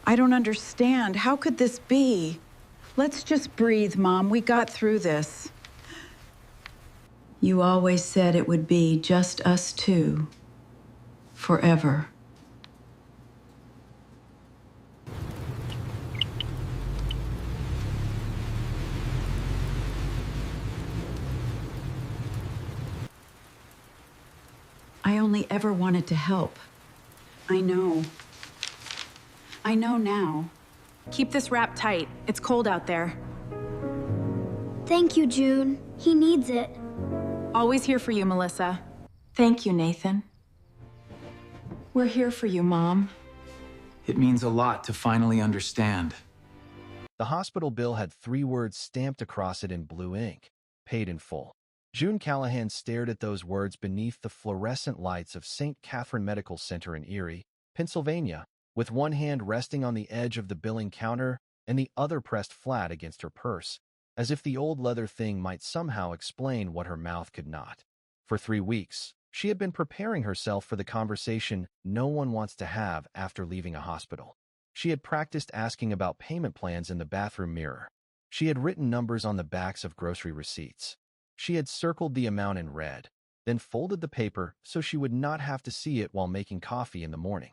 I don't understand. How could this be? Let's just breathe, Mom. We got through this. You always said it would be just us two. Forever. I only ever wanted to help. I know. I know now. Keep this wrap tight. It's cold out there. Thank you, June. He needs it. Always here for you, Melissa. Thank you, Nathan. We're here for you, Mom. It means a lot to finally understand. The hospital bill had 3 words stamped across it in blue ink, paid in full. June Callahan stared at those words beneath the fluorescent lights of St. Catherine Medical Center in Erie, Pennsylvania, with one hand resting on the edge of the billing counter and the other pressed flat against her purse, as if the old leather thing might somehow explain what her mouth could not. For 3 weeks, she had been preparing herself for the conversation no one wants to have after leaving a hospital. She had practiced asking about payment plans in the bathroom mirror. She had written numbers on the backs of grocery receipts. She had circled the amount in red, then folded the paper so she would not have to see it while making coffee in the morning.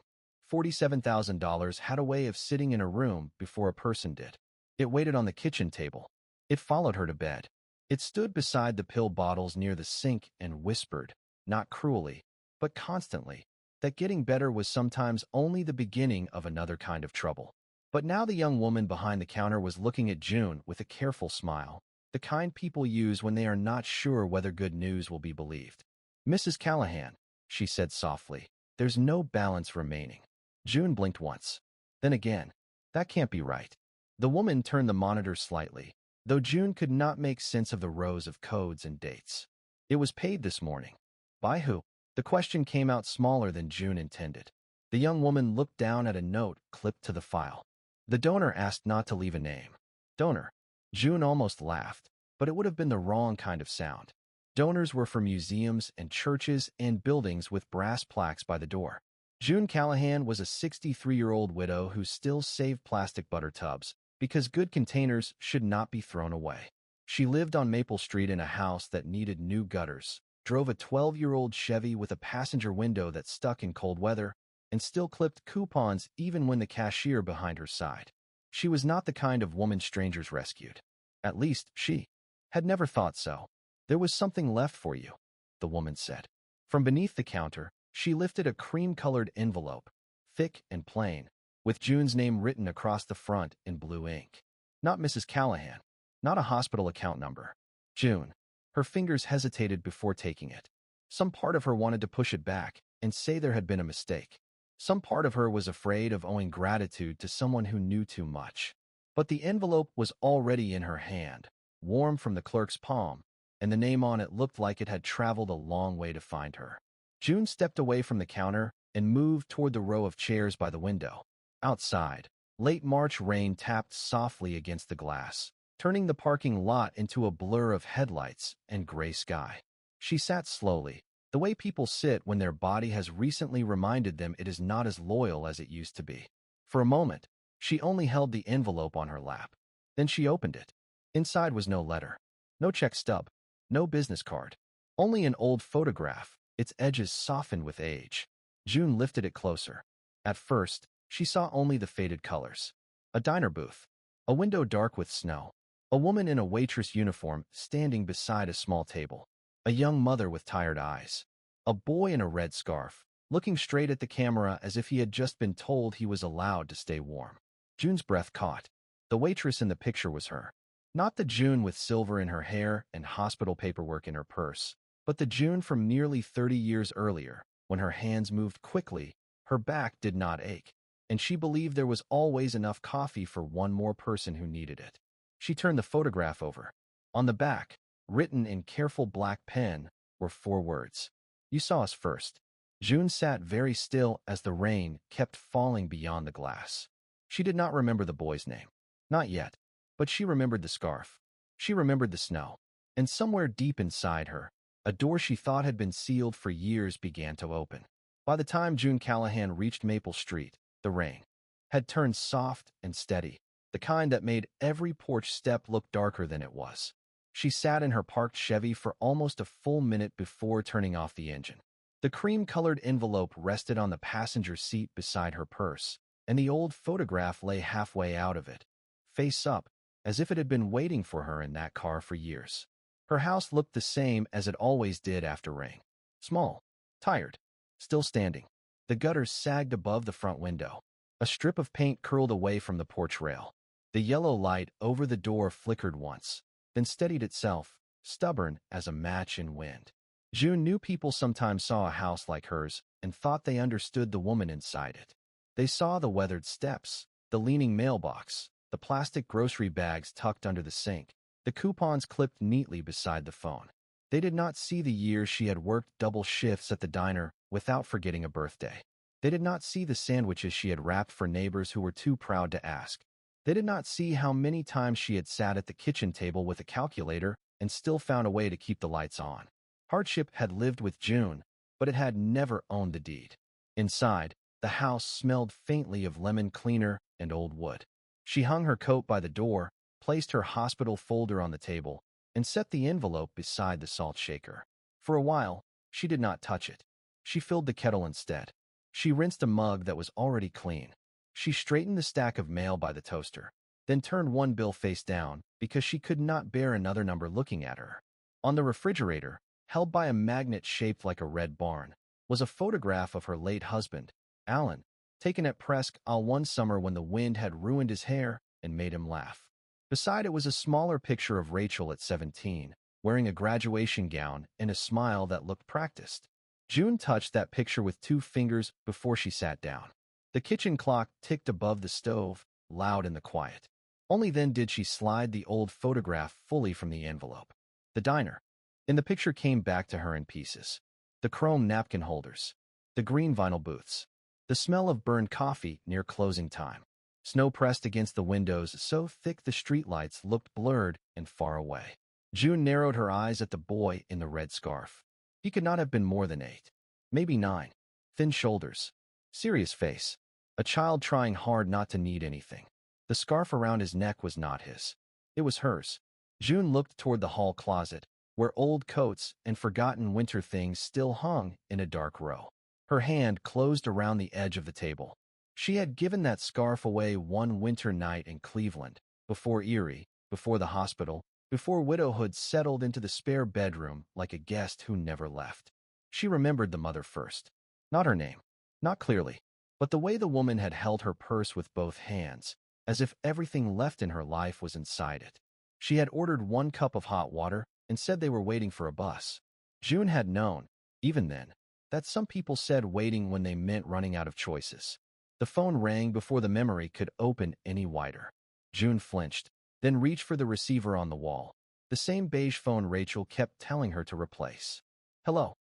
$47,000 had a way of sitting in a room before a person did. It waited on the kitchen table. It followed her to bed. It stood beside the pill bottles near the sink and whispered, not cruelly, but constantly, that getting better was sometimes only the beginning of another kind of trouble. But now the young woman behind the counter was looking at June with a careful smile, the kind people use when they are not sure whether good news will be believed. "Mrs. Callahan," she said softly, "there's no balance remaining." June blinked once. Then again, that can't be right. The woman turned the monitor slightly, though June could not make sense of the rows of codes and dates. It was paid this morning. By who? The question came out smaller than June intended. The young woman looked down at a note clipped to the file. The donor asked not to leave a name. Donor. June almost laughed, but it would have been the wrong kind of sound. Donors were for museums and churches and buildings with brass plaques by the door. June Callahan was a 63-year-old widow who still saved plastic butter tubs because good containers should not be thrown away. She lived on Maple Street in a house that needed new gutters, drove a 12-year-old Chevy with a passenger window that stuck in cold weather, and still clipped coupons even when the cashier behind her sighed. She was not the kind of woman strangers rescued. At least, she had never thought so. "There was something left for you," the woman said. From beneath the counter, she lifted a cream-colored envelope, thick and plain, with June's name written across the front in blue ink. Not Mrs. Callahan, not a hospital account number. June. Her fingers hesitated before taking it. Some part of her wanted to push it back and say there had been a mistake. Some part of her was afraid of owing gratitude to someone who knew too much. But the envelope was already in her hand, warm from the clerk's palm, and the name on it looked like it had traveled a long way to find her. June stepped away from the counter and moved toward the row of chairs by the window. Outside, late March rain tapped softly against the glass, turning the parking lot into a blur of headlights and gray sky. She sat slowly, the way people sit when their body has recently reminded them it is not as loyal as it used to be. For a moment, she only held the envelope on her lap. Then she opened it. Inside was no letter, no check stub, no business card, only an old photograph, its edges softened with age. June lifted it closer. At first, she saw only the faded colors. A diner booth, a window dark with snow, a woman in a waitress uniform standing beside a small table, a young mother with tired eyes, a boy in a red scarf, looking straight at the camera as if he had just been told he was allowed to stay warm. June's breath caught. The waitress in the picture was her. Not the June with silver in her hair and hospital paperwork in her purse, but the June from nearly 30 years earlier, when her hands moved quickly, her back did not ache, and she believed there was always enough coffee for one more person who needed it. She turned the photograph over. On the back, written in careful black pen, were 4 words. "You saw us first." June sat very still as the rain kept falling beyond the glass. She did not remember the boy's name. Not yet. But she remembered the scarf. She remembered the snow. And somewhere deep inside her, a door she thought had been sealed for years began to open. By the time June Callahan reached Maple Street, the rain had turned soft and steady, the kind that made every porch step look darker than it was. She sat in her parked Chevy for almost a full minute before turning off the engine. The cream-colored envelope rested on the passenger seat beside her purse, and the old photograph lay halfway out of it, face up, as if it had been waiting for her in that car for years. Her house looked the same as it always did after rain. Small, tired, still standing. The gutters sagged above the front window. A strip of paint curled away from the porch rail. The yellow light over the door flickered once, then steadied itself, stubborn as a match in wind. June knew people sometimes saw a house like hers and thought they understood the woman inside it. They saw the weathered steps, the leaning mailbox, the plastic grocery bags tucked under the sink, the coupons clipped neatly beside the phone. They did not see the years she had worked double shifts at the diner without forgetting a birthday. They did not see the sandwiches she had wrapped for neighbors who were too proud to ask. They did not see how many times she had sat at the kitchen table with a calculator and still found a way to keep the lights on. Hardship had lived with June, but it had never owned the deed. Inside, the house smelled faintly of lemon cleaner and old wood. She hung her coat by the door, placed her hospital folder on the table, and set the envelope beside the salt shaker. For a while, she did not touch it. She filled the kettle instead. She rinsed a mug that was already clean. She straightened the stack of mail by the toaster, then turned one bill face down because she could not bear another number looking at her. On the refrigerator, held by a magnet shaped like a red barn, was a photograph of her late husband, Alan, taken at Presque Isle one summer when the wind had ruined his hair and made him laugh. Beside it was a smaller picture of Rachel at 17, wearing a graduation gown and a smile that looked practiced. June touched that picture with 2 fingers before she sat down. The kitchen clock ticked above the stove, loud in the quiet. Only then did she slide the old photograph fully from the envelope. The diner. In the picture came back to her in pieces. The chrome napkin holders. The green vinyl booths. The smell of burned coffee near closing time. Snow pressed against the windows so thick the streetlights looked blurred and far away. June narrowed her eyes at the boy in the red scarf. He could not have been more than 8. Maybe 9. Thin shoulders. Serious face. A child trying hard not to need anything. The scarf around his neck was not his. It was hers. June looked toward the hall closet, where old coats and forgotten winter things still hung in a dark row. Her hand closed around the edge of the table. She had given that scarf away one winter night in Cleveland, before Erie, before the hospital, before widowhood settled into the spare bedroom like a guest who never left. She remembered the mother first. Not her name, not clearly, but the way the woman had held her purse with both hands, as if everything left in her life was inside it. She had ordered 1 cup of hot water and said they were waiting for a bus. June had known, even then, that some people said waiting when they meant running out of choices. The phone rang before the memory could open any wider. June flinched, then reached for the receiver on the wall, the same beige phone Rachel kept telling her to replace. "Hello,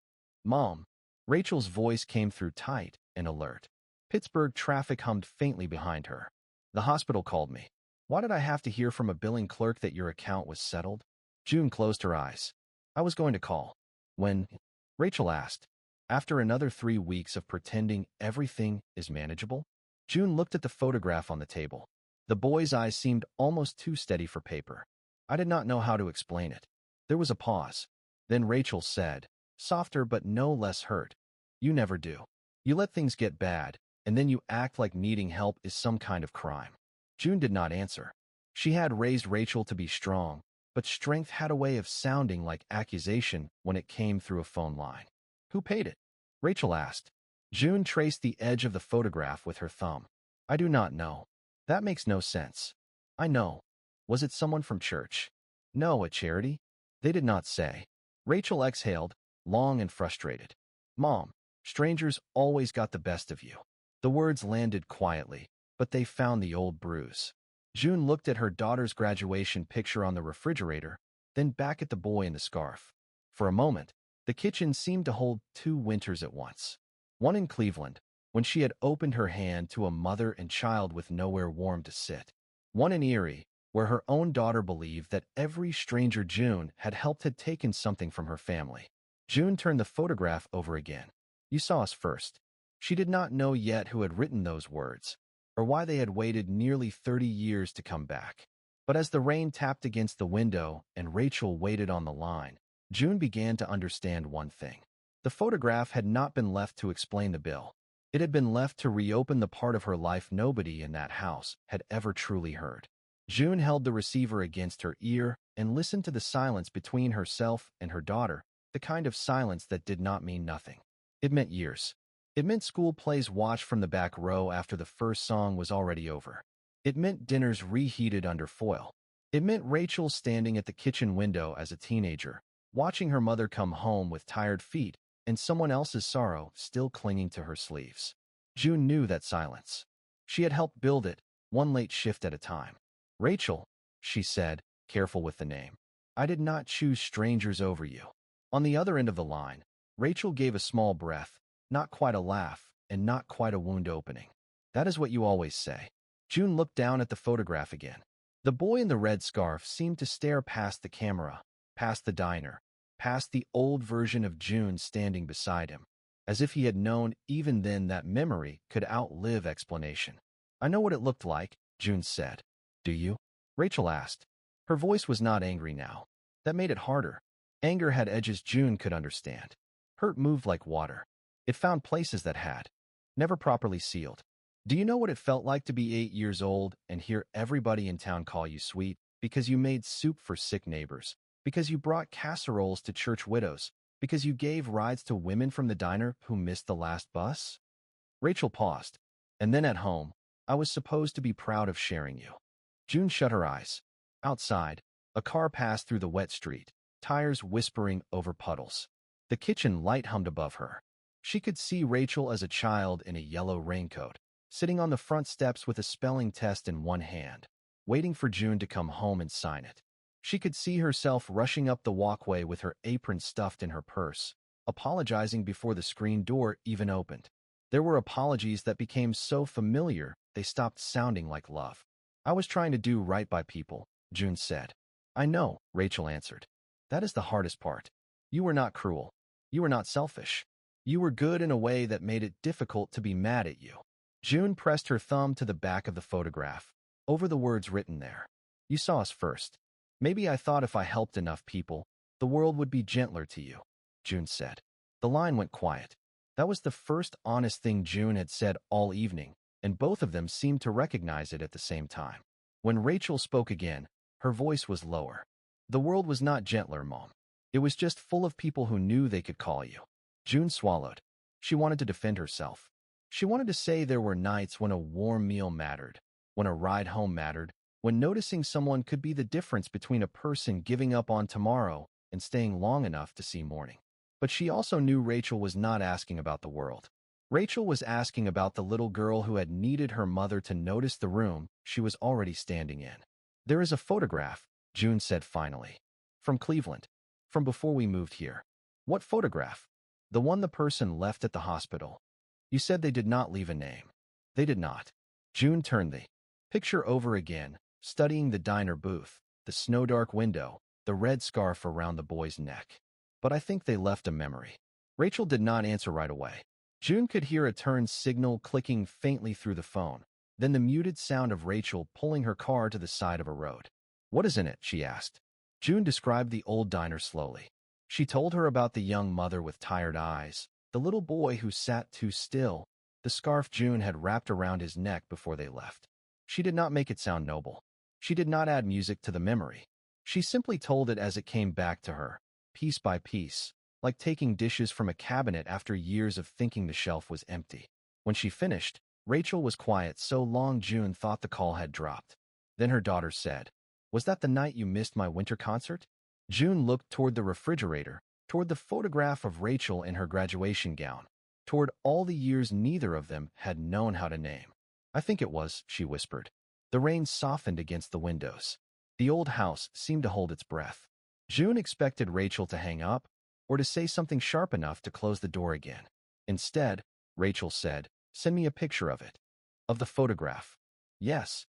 Mom." Rachel's voice came through tight and alert. Pittsburgh traffic hummed faintly behind her. "The hospital called me. Why did I have to hear from a billing clerk that your account was settled?" June closed her eyes. "I was going to call." "When?" Rachel asked. "After another 3 weeks of pretending everything is manageable?" June looked at the photograph on the table. The boy's eyes seemed almost too steady for paper. "I did not know how to explain it." There was a pause. Then Rachel said, softer but no less hurt, "You never do. You let things get bad, and then you act like needing help is some kind of crime." June did not answer. She had raised Rachel to be strong, but strength had a way of sounding like accusation when it came through a phone line. "Who paid it?" Rachel asked. June traced the edge of the photograph with her thumb. "I do not know. That makes no sense." "I know. Was it someone from church?" "No, a charity?" "They did not say." Rachel exhaled, long and frustrated. "Mom, strangers always got the best of you." The words landed quietly, but they found the old bruise. June looked at her daughter's graduation picture on the refrigerator, then back at the boy in the scarf. For a moment, the kitchen seemed to hold 2 winters at once. One in Cleveland, when she had opened her hand to a mother and child with nowhere warm to sit. One in Erie, where her own daughter believed that every stranger June had helped had taken something from her family. June turned the photograph over again. "You saw us first." She did not know yet who had written those words. or why they had waited nearly 30 years to come back. But as the rain tapped against the window and Rachel waited on the line, June began to understand one thing. The photograph had not been left to explain the bill. It had been left to reopen the part of her life nobody in that house had ever truly heard. June held the receiver against her ear and listened to the silence between herself and her daughter, the kind of silence that did not mean nothing. It meant years. It meant school plays watched from the back row after the first song was already over. It meant dinners reheated under foil. It meant Rachel standing at the kitchen window as a teenager, watching her mother come home with tired feet and someone else's sorrow still clinging to her sleeves. June knew that silence. She had helped build it, one late shift at a time. "Rachel," she said, careful with the name, "I did not choose strangers over you." On the other end of the line, Rachel gave a small breath, not quite a laugh, and not quite a wound opening. "That is what you always say." June looked down at the photograph again. The boy in the red scarf seemed to stare past the camera, past the diner, past the old version of June standing beside him, as if he had known even then that memory could outlive explanation. "I know what it looked like," June said. "Do you?" Rachel asked. Her voice was not angry now. That made it harder. Anger had edges June could understand. Hurt moved like water. It found places that had. Never properly sealed. "Do you know what it felt like to be 8 years old and hear everybody in town call you sweet because you made soup for sick neighbors, because you brought casseroles to church widows, because you gave rides to women from the diner who missed the last bus?" Rachel paused. "And then at home, I was supposed to be proud of sharing you." June shut her eyes. Outside, a car passed through the wet street, tires whispering over puddles. The kitchen light hummed above her. She could see Rachel as a child in a yellow raincoat, sitting on the front steps with a spelling test in one hand, waiting for June to come home and sign it. She could see herself rushing up the walkway with her apron stuffed in her purse, apologizing before the screen door even opened. There were apologies that became so familiar they stopped sounding like love. "I was trying to do right by people," June said. "I know," Rachel answered. "That is the hardest part. You were not cruel. You were not selfish. You were good in a way that made it difficult to be mad at you." June pressed her thumb to the back of the photograph, over the words written there. "You saw us first. Maybe I thought if I helped enough people, the world would be gentler to you," June said. The line went quiet. That was the first honest thing June had said all evening, and both of them seemed to recognize it at the same time. When Rachel spoke again, her voice was lower. "The world was not gentler, Mom. It was just full of people who knew they could call you." June swallowed. She wanted to defend herself. She wanted to say there were nights when a warm meal mattered, when a ride home mattered, when noticing someone could be the difference between a person giving up on tomorrow and staying long enough to see morning. But she also knew Rachel was not asking about the world. Rachel was asking about the little girl who had needed her mother to notice the room she was already standing in. "There is a photograph," June said finally. "From Cleveland. From before we moved here." "What photograph?" "The one the person left at the hospital. You said they did not leave a name." "They did not." June turned the picture over again, studying the diner booth, the snow-dark window, the red scarf around the boy's neck. "But I think they left a memory." Rachel did not answer right away. June could hear a turn signal clicking faintly through the phone, then the muted sound of Rachel pulling her car to the side of a road. "What is in it?" she asked. June described the old diner slowly. She told her about the young mother with tired eyes, the little boy who sat too still, the scarf June had wrapped around his neck before they left. She did not make it sound noble. She did not add music to the memory. She simply told it as it came back to her, piece by piece, like taking dishes from a cabinet after years of thinking the shelf was empty. When she finished, Rachel was quiet so long June thought the call had dropped. Then her daughter said, "Was that the night you missed my winter concert?" June looked toward the refrigerator, toward the photograph of Rachel in her graduation gown, toward all the years neither of them had known how to name. "I think it was," she whispered. The rain softened against the windows. The old house seemed to hold its breath. June expected Rachel to hang up, or to say something sharp enough to close the door again. Instead, Rachel said, "Send me a picture of it." "Of the photograph?" "Yes."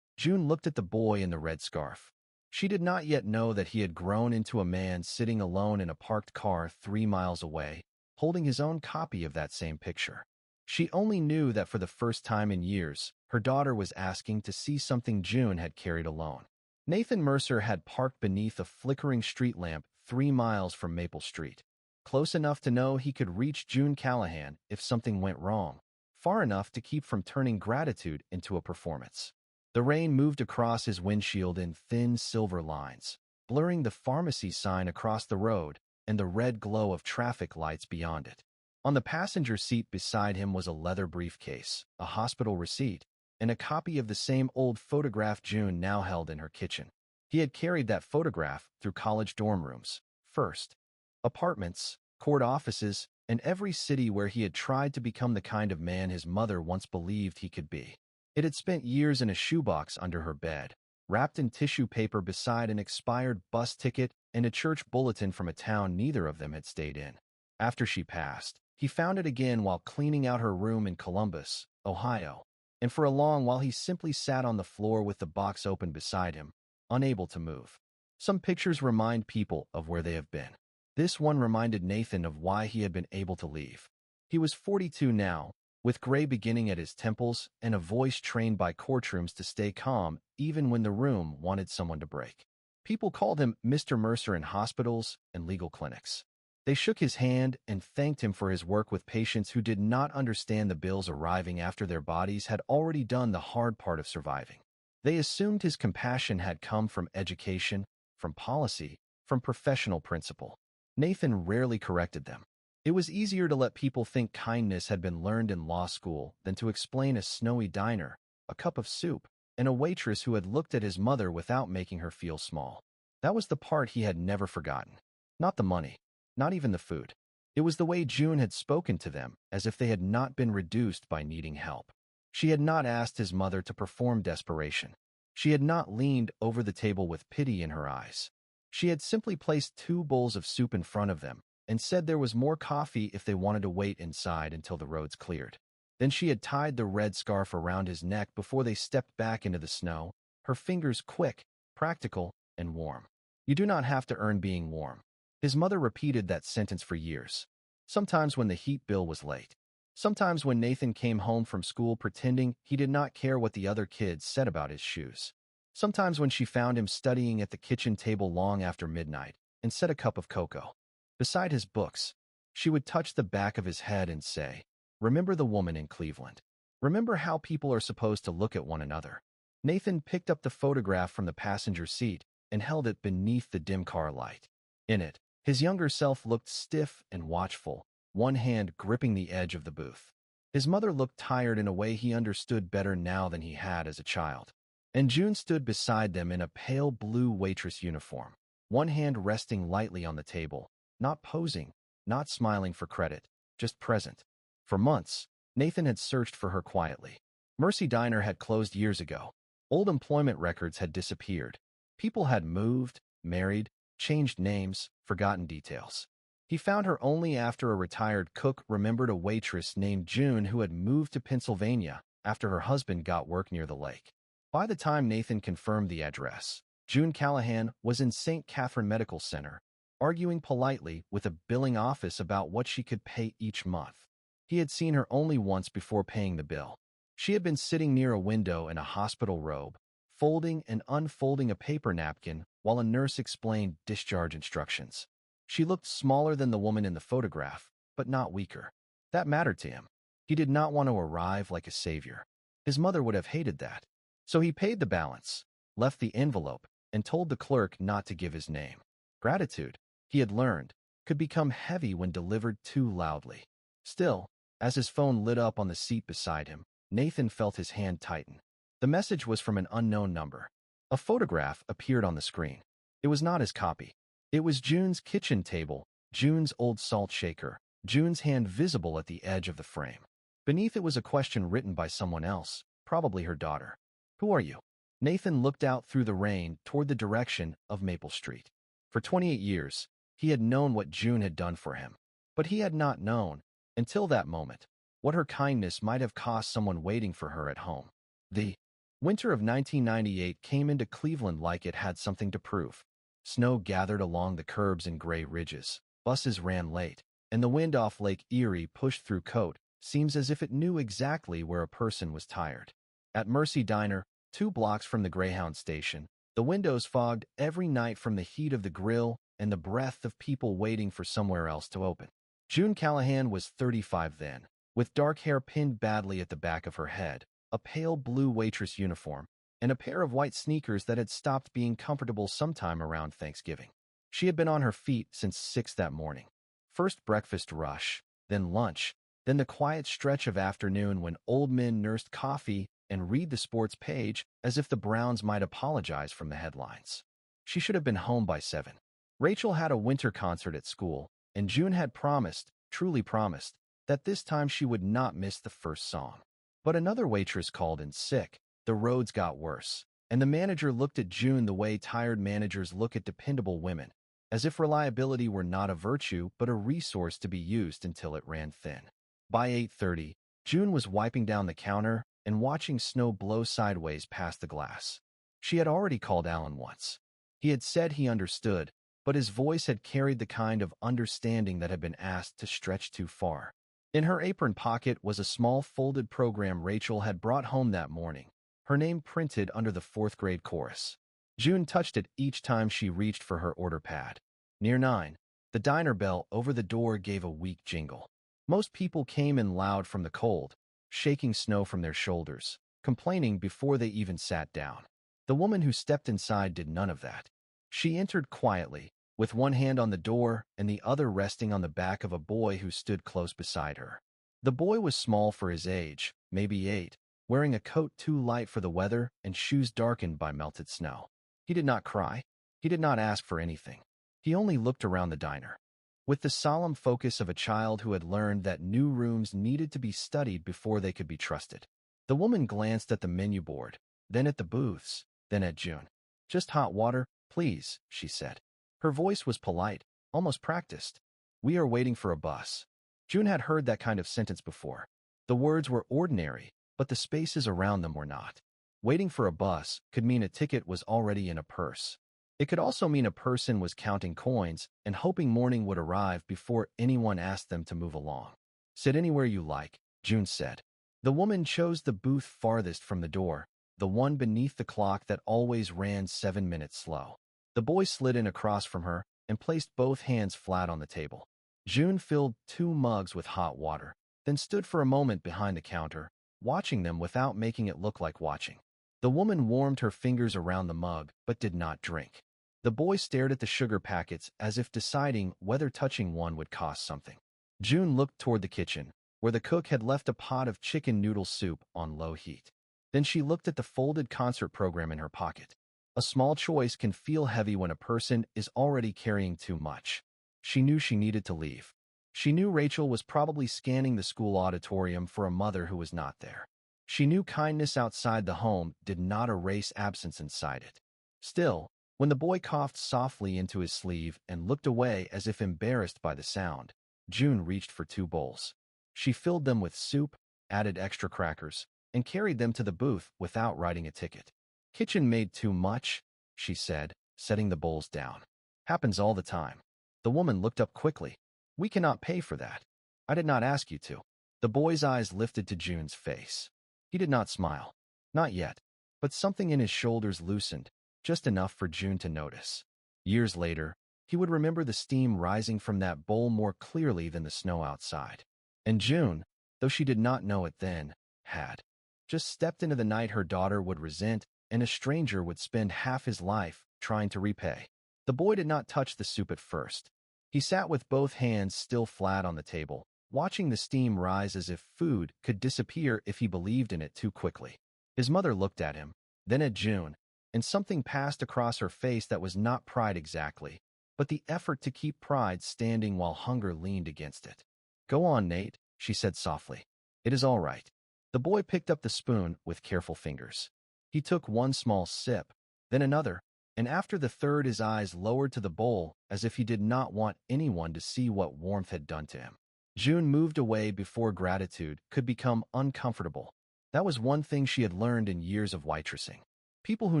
June looked at the boy in the red scarf. She did not yet know that he had grown into a man sitting alone in a parked car 3 miles away, holding his own copy of that same picture. She only knew that for the first time in years, her daughter was asking to see something June had carried alone. Nathan Mercer had parked beneath a flickering street lamp 3 miles from Maple Street, close enough to know he could reach June Callahan if something went wrong, far enough to keep from turning gratitude into a performance. The rain moved across his windshield in thin silver lines, blurring the pharmacy sign across the road and the red glow of traffic lights beyond it. On the passenger seat beside him was a leather briefcase, a hospital receipt, and a copy of the same old photograph June now held in her kitchen. He had carried that photograph through college dorm rooms, first, apartments, court offices, and every city where he had tried to become the kind of man his mother once believed he could be. It had spent years in a shoebox under her bed, wrapped in tissue paper beside an expired bus ticket and a church bulletin from a town neither of them had stayed in. After she passed, he found it again while cleaning out her room in Columbus, Ohio, and for a long while he simply sat on the floor with the box open beside him, unable to move. Some pictures remind people of where they have been. This one reminded Nathan of why he had been able to leave. He was 42 now, with gray beginning at his temples and a voice trained by courtrooms to stay calm even when the room wanted someone to break. People called him Mr. Mercer in hospitals and legal clinics. They shook his hand and thanked him for his work with patients who did not understand the bills arriving after their bodies had already done the hard part of surviving. They assumed his compassion had come from education, from policy, from professional principle. Nathan rarely corrected them. It was easier to let people think kindness had been learned in law school than to explain a snowy diner, a cup of soup, and a waitress who had looked at his mother without making her feel small. That was the part he had never forgotten. Not the money. Not even the food. It was the way June had spoken to them, as if they had not been reduced by needing help. She had not asked his mother to perform desperation. She had not leaned over the table with pity in her eyes. She had simply placed 2 bowls of soup in front of them and said there was more coffee if they wanted to wait inside until the roads cleared. Then she had tied the red scarf around his neck before they stepped back into the snow, her fingers quick, practical, and warm. You do not have to earn being warm. His mother repeated that sentence for years. Sometimes when the heat bill was late. Sometimes when Nathan came home from school pretending he did not care what the other kids said about his shoes. Sometimes when she found him studying at the kitchen table long after midnight and set a cup of cocoa. Beside his books, she would touch the back of his head and say, "Remember the woman in Cleveland. Remember how people are supposed to look at one another." Nathan picked up the photograph from the passenger seat and held it beneath the dim car light. In it, his younger self looked stiff and watchful, one hand gripping the edge of the booth. His mother looked tired in a way he understood better now than he had as a child. And June stood beside them in a pale blue waitress uniform, one hand resting lightly on the table, not posing, not smiling for credit, just present. For months, Nathan had searched for her quietly. Mercy Diner had closed years ago. Old employment records had disappeared. People had moved, married, changed names, forgotten details. He found her only after a retired cook remembered a waitress named June who had moved to Pennsylvania after her husband got work near the lake. By the time Nathan confirmed the address, June Callahan was in St. Catherine Medical Center, arguing politely with a billing office about what she could pay each month. He had seen her only once before paying the bill. She had been sitting near a window in a hospital robe, folding and unfolding a paper napkin while a nurse explained discharge instructions. She looked smaller than the woman in the photograph, but not weaker. That mattered to him. He did not want to arrive like a savior. His mother would have hated that. So he paid the balance, left the envelope, and told the clerk not to give his name. Gratitude, he had learned, could become heavy when delivered too loudly. Still, as his phone lit up on the seat beside him, Nathan felt his hand tighten. The message was from an unknown number. A photograph appeared on the screen. It was not his copy. It was June's kitchen table, June's old salt shaker, June's hand visible at the edge of the frame. Beneath it was a question written by someone else, probably her daughter. "Who are you?" Nathan looked out through the rain toward the direction of Maple Street. For 28 years, he had known what June had done for him. But he had not known, until that moment, what her kindness might have cost someone waiting for her at home. The winter of 1998 came into Cleveland like it had something to prove. Snow gathered along the curbs in gray ridges, buses ran late, and the wind off Lake Erie pushed through coat, seems as if it knew exactly where a person was tired. At Mercy Diner, 2 blocks from the Greyhound station, the windows fogged every night from the heat of the grill and the breath of people waiting for somewhere else to open. June Callahan was 35 then, with dark hair pinned badly at the back of her head, a pale blue waitress uniform, and a pair of white sneakers that had stopped being comfortable sometime around Thanksgiving. She had been on her feet since 6 that morning. First breakfast rush, then lunch, then the quiet stretch of afternoon when old men nursed coffee and read the sports page as if the Browns might apologize from the headlines. She should have been home by 7. Rachel had a winter concert at school, and June had promised, truly promised, that this time she would not miss the first song. But another waitress called in sick, the roads got worse, and the manager looked at June the way tired managers look at dependable women, as if reliability were not a virtue but a resource to be used until it ran thin. By 8:30, June was wiping down the counter and watching snow blow sideways past the glass. She had already called Alan once. He had said he understood, but his voice had carried the kind of understanding that had been asked to stretch too far. In her apron pocket was a small folded program Rachel had brought home that morning, her name printed under the 4th grade chorus. June touched it each time she reached for her order pad. Near 9, the diner bell over the door gave a weak jingle. Most people came in loud from the cold, shaking snow from their shoulders, complaining before they even sat down. The woman who stepped inside did none of that. She entered quietly, with one hand on the door and the other resting on the back of a boy who stood close beside her. The boy was small for his age, maybe 8, wearing a coat too light for the weather and shoes darkened by melted snow. He did not cry. He did not ask for anything. He only looked around the diner, with the solemn focus of a child who had learned that new rooms needed to be studied before they could be trusted. The woman glanced at the menu board, then at the booths, then at June. "Just hot water, please," she said. Her voice was polite, almost practiced. "We are waiting for a bus." June had heard that kind of sentence before. The words were ordinary, but the spaces around them were not. Waiting for a bus could mean a ticket was already in a purse. It could also mean a person was counting coins and hoping morning would arrive before anyone asked them to move along. "Sit anywhere you like," June said. The woman chose the booth farthest from the door, the one beneath the clock that always ran 7 minutes slow. The boy slid in across from her and placed both hands flat on the table. June filled 2 mugs with hot water, then stood for a moment behind the counter, watching them without making it look like watching. The woman warmed her fingers around the mug, but did not drink. The boy stared at the sugar packets as if deciding whether touching one would cost something. June looked toward the kitchen, where the cook had left a pot of chicken noodle soup on low heat. Then she looked at the folded concert program in her pocket. A small choice can feel heavy when a person is already carrying too much. She knew she needed to leave. She knew Rachel was probably scanning the school auditorium for a mother who was not there. She knew kindness outside the home did not erase absence inside it. Still, when the boy coughed softly into his sleeve and looked away as if embarrassed by the sound, June reached for 2 bowls. She filled them with soup, added extra crackers, and carried them to the booth without writing a ticket. "Kitchen made too much," she said, setting the bowls down. "Happens all the time." The woman looked up quickly. "We cannot pay for that. I did not ask you to." The boy's eyes lifted to June's face. He did not smile. Not yet. But something in his shoulders loosened, just enough for June to notice. Years later, he would remember the steam rising from that bowl more clearly than the snow outside. And June, though she did not know it then, had just stepped into the night her daughter would resent and a stranger would spend half his life trying to repay. The boy did not touch the soup at first. He sat with both hands still flat on the table, watching the steam rise as if food could disappear if he believed in it too quickly. His mother looked at him, then at June, and something passed across her face that was not pride exactly, but the effort to keep pride standing while hunger leaned against it. "Go on, Nate," she said softly. "It is all right." The boy picked up the spoon with careful fingers. He took one small sip, then another, and after the third his eyes lowered to the bowl as if he did not want anyone to see what warmth had done to him. June moved away before gratitude could become uncomfortable. That was one thing she had learned in years of waitressing. People who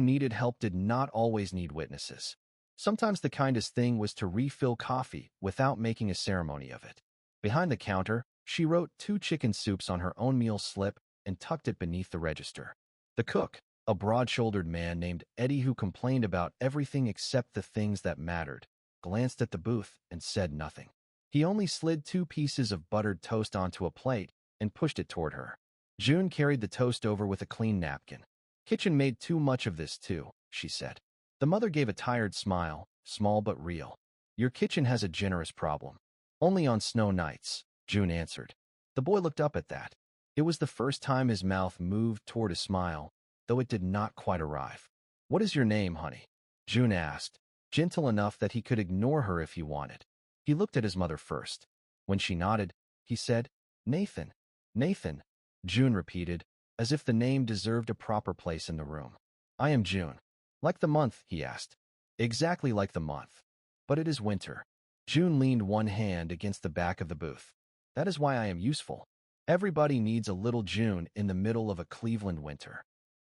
needed help did not always need witnesses. Sometimes the kindest thing was to refill coffee without making a ceremony of it. Behind the counter, She wrote 2 chicken soups on her own meal slip and tucked it beneath the register. The cook, a broad-shouldered man named Eddie who complained about everything except the things that mattered, glanced at the booth and said nothing. He only slid 2 pieces of buttered toast onto a plate and pushed it toward her. June carried the toast over with a clean napkin. "Kitchen made too much of this too," she said. The mother gave a tired smile, small but real. "Your kitchen has a generous problem. Only on snow nights," June answered. The boy looked up at that. It was the first time his mouth moved toward a smile, though it did not quite arrive. "What is your name, honey?" June asked, gentle enough that he could ignore her if he wanted. He looked at his mother first. When she nodded, he said, "Nathan." "Nathan," June repeated, as if the name deserved a proper place in the room. "I am June." "Like the month?" he asked. "Exactly like the month. But it is winter." June leaned one hand against the back of the booth. "That is why I am useful. Everybody needs a little June in the middle of a Cleveland winter."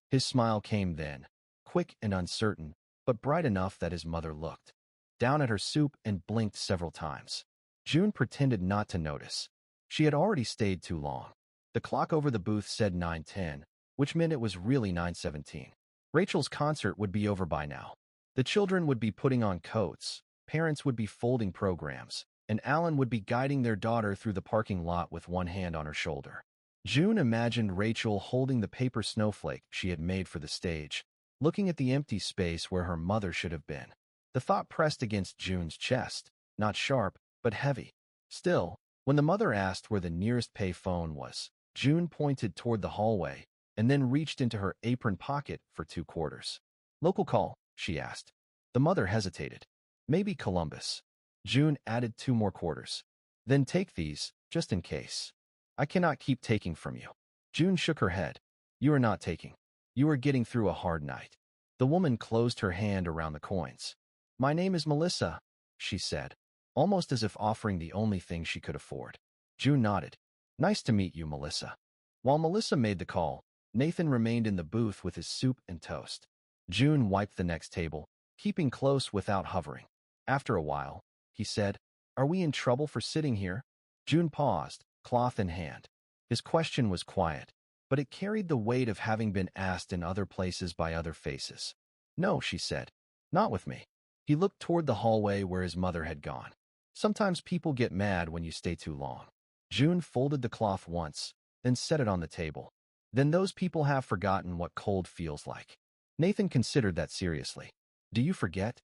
His smile came then, quick and uncertain, but bright enough that his mother looked down at her soup and blinked several times. June pretended not to notice. She had already stayed too long. The clock over the booth said 9:10, which meant it was really 9:17. Rachel's concert would be over by now. The children would be putting on coats, parents would be folding programs, and Alan would be guiding their daughter through the parking lot with one hand on her shoulder. June imagined Rachel holding the paper snowflake she had made for the stage, looking at the empty space where her mother should have been. The thought pressed against June's chest, not sharp, but heavy. Still, when the mother asked where the nearest pay phone was, June pointed toward the hallway and then reached into her apron pocket for 2 quarters. "Local call?" she asked. The mother hesitated. "Maybe Columbus." June added 2 more quarters. "Then take these, just in case." "I cannot keep taking from you." June shook her head. "You are not taking. You are getting through a hard night." The woman closed her hand around the coins. "My name is Melissa," she said, almost as if offering the only thing she could afford. June nodded. "Nice to meet you, Melissa." While Melissa made the call, Nathan remained in the booth with his soup and toast. June wiped the next table, keeping close without hovering. After a while, he said, "Are we in trouble for sitting here?" June paused, cloth in hand. His question was quiet, but it carried the weight of having been asked in other places by other faces. "No," she said. "Not with me." He looked toward the hallway where his mother had gone. "Sometimes people get mad when you stay too long." June folded the cloth once, then set it on the table. "Then those people have forgotten what cold feels like." Nathan considered that seriously. "Do you forget?"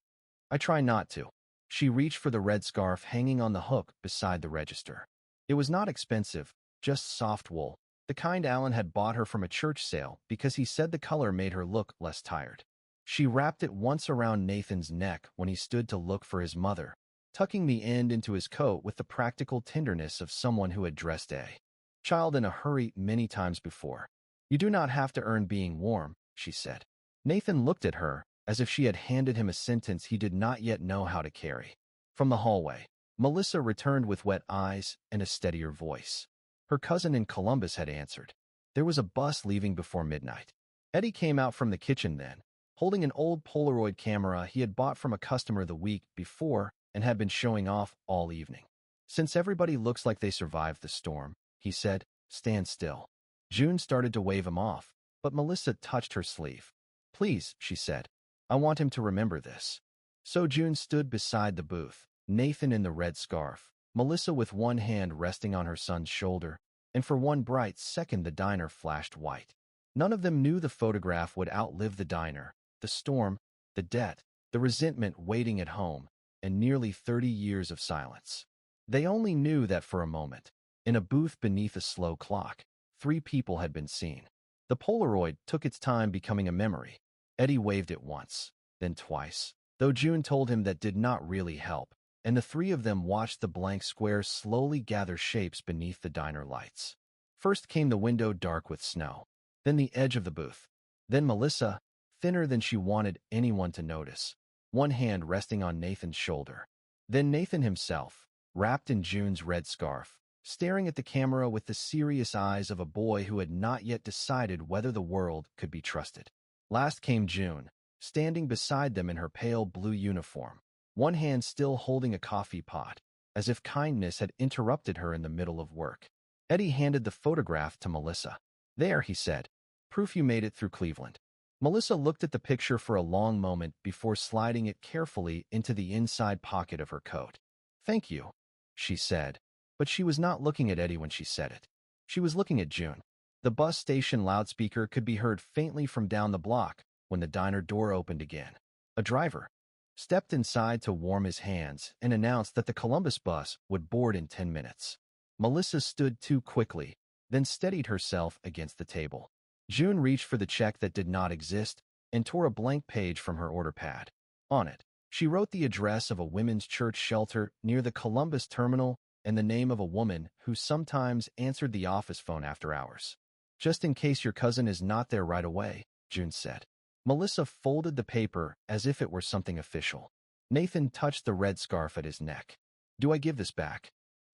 "I try not to." She reached for the red scarf hanging on the hook beside the register. It was not expensive, just soft wool, the kind Alan had bought her from a church sale because he said the color made her look less tired. She wrapped it once around Nathan's neck when he stood to look for his mother, tucking the end into his coat with the practical tenderness of someone who had dressed a child in a hurry many times before. "You do not have to earn being warm," she said. Nathan looked at her as if she had handed him a sentence he did not yet know how to carry. From the hallway, Melissa returned with wet eyes and a steadier voice. Her cousin in Columbus had answered. There was a bus leaving before midnight. Eddie came out from the kitchen then, holding an old Polaroid camera he had bought from a customer the week before and had been showing off all evening. "Since everybody looks like they survived the storm," he said, "stand still." June started to wave him off, but Melissa touched her sleeve. "Please," she said, "I want him to remember this." So June stood beside the booth, Nathan in the red scarf, Melissa with one hand resting on her son's shoulder, and for one bright second the diner flashed white. None of them knew the photograph would outlive the diner, the storm, the debt, the resentment waiting at home, and nearly 30 years of silence. They only knew that for a moment, in a booth beneath a slow clock, 3 people had been seen. The Polaroid took its time becoming a memory. Eddie waved it once, then twice, though June told him that did not really help, and the 3 of them watched the blank square slowly gather shapes beneath the diner lights. First came the window dark with snow, then the edge of the booth, then Melissa, thinner than she wanted anyone to notice, one hand resting on Nathan's shoulder. Then Nathan himself, wrapped in June's red scarf, staring at the camera with the serious eyes of a boy who had not yet decided whether the world could be trusted. Last came June, standing beside them in her pale blue uniform, one hand still holding a coffee pot, as if kindness had interrupted her in the middle of work. Eddie handed the photograph to Melissa. "There," he said. "Proof you made it through Cleveland." Melissa looked at the picture for a long moment before sliding it carefully into the inside pocket of her coat. "Thank you," she said, but she was not looking at Eddie when she said it. She was looking at June. The bus station loudspeaker could be heard faintly from down the block when the diner door opened again. A driver stepped inside to warm his hands and announced that the Columbus bus would board in 10 minutes. Melissa stood too quickly, then steadied herself against the table. June reached for the check that did not exist and tore a blank page from her order pad. On it, she wrote the address of a women's church shelter near the Columbus terminal and the name of a woman who sometimes answered the office phone after hours. "Just in case your cousin is not there right away," June said. Melissa folded the paper as if it were something official. Nathan touched the red scarf at his neck. "Do I give this back?"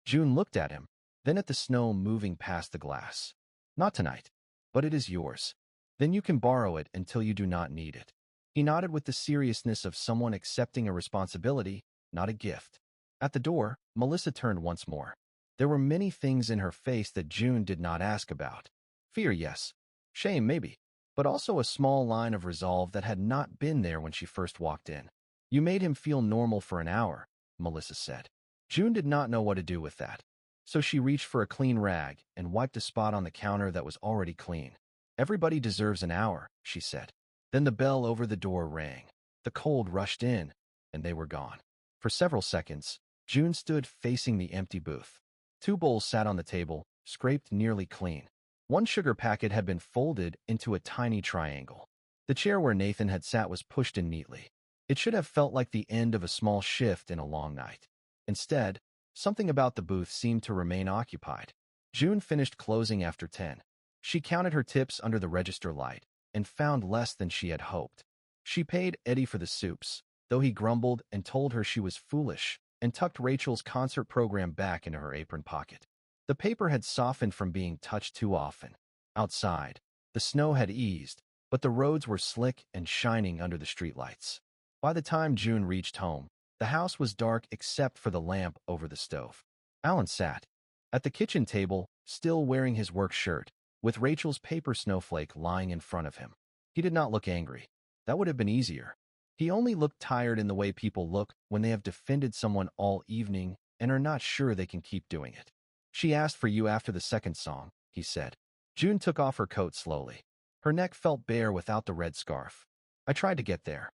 June looked at him, then at the snow moving past the glass. "Not tonight, but it is yours. Then you can borrow it until you do not need it." He nodded with the seriousness of someone accepting a responsibility, not a gift. At the door, Melissa turned once more. There were many things in her face that June did not ask about. Fear, yes. Shame, maybe. But also a small line of resolve that had not been there when she first walked in. "You made him feel normal for an hour," Melissa said. June did not know what to do with that. So she reached for a clean rag and wiped a spot on the counter that was already clean. "Everybody deserves an hour," she said. Then the bell over the door rang. The cold rushed in, and they were gone. For several seconds, June stood facing the empty booth. 2 bowls sat on the table, scraped nearly clean. 1 sugar packet had been folded into a tiny triangle. The chair where Nathan had sat was pushed in neatly. It should have felt like the end of a small shift in a long night. Instead, something about the booth seemed to remain occupied. June finished closing after 10. She counted her tips under the register light and found less than she had hoped. She paid Eddie for the soups, though he grumbled and told her she was foolish, and tucked Rachel's concert program back into her apron pocket. The paper had softened from being touched too often. Outside, the snow had eased, but the roads were slick and shining under the streetlights. By the time June reached home, the house was dark except for the lamp over the stove. Alan sat at the kitchen table, still wearing his work shirt, with Rachel's paper snowflake lying in front of him. He did not look angry. That would have been easier. He only looked tired in the way people look when they have defended someone all evening and are not sure they can keep doing it. "She asked for you after the second song," he said. June took off her coat slowly. Her neck felt bare without the red scarf. "I tried to get there."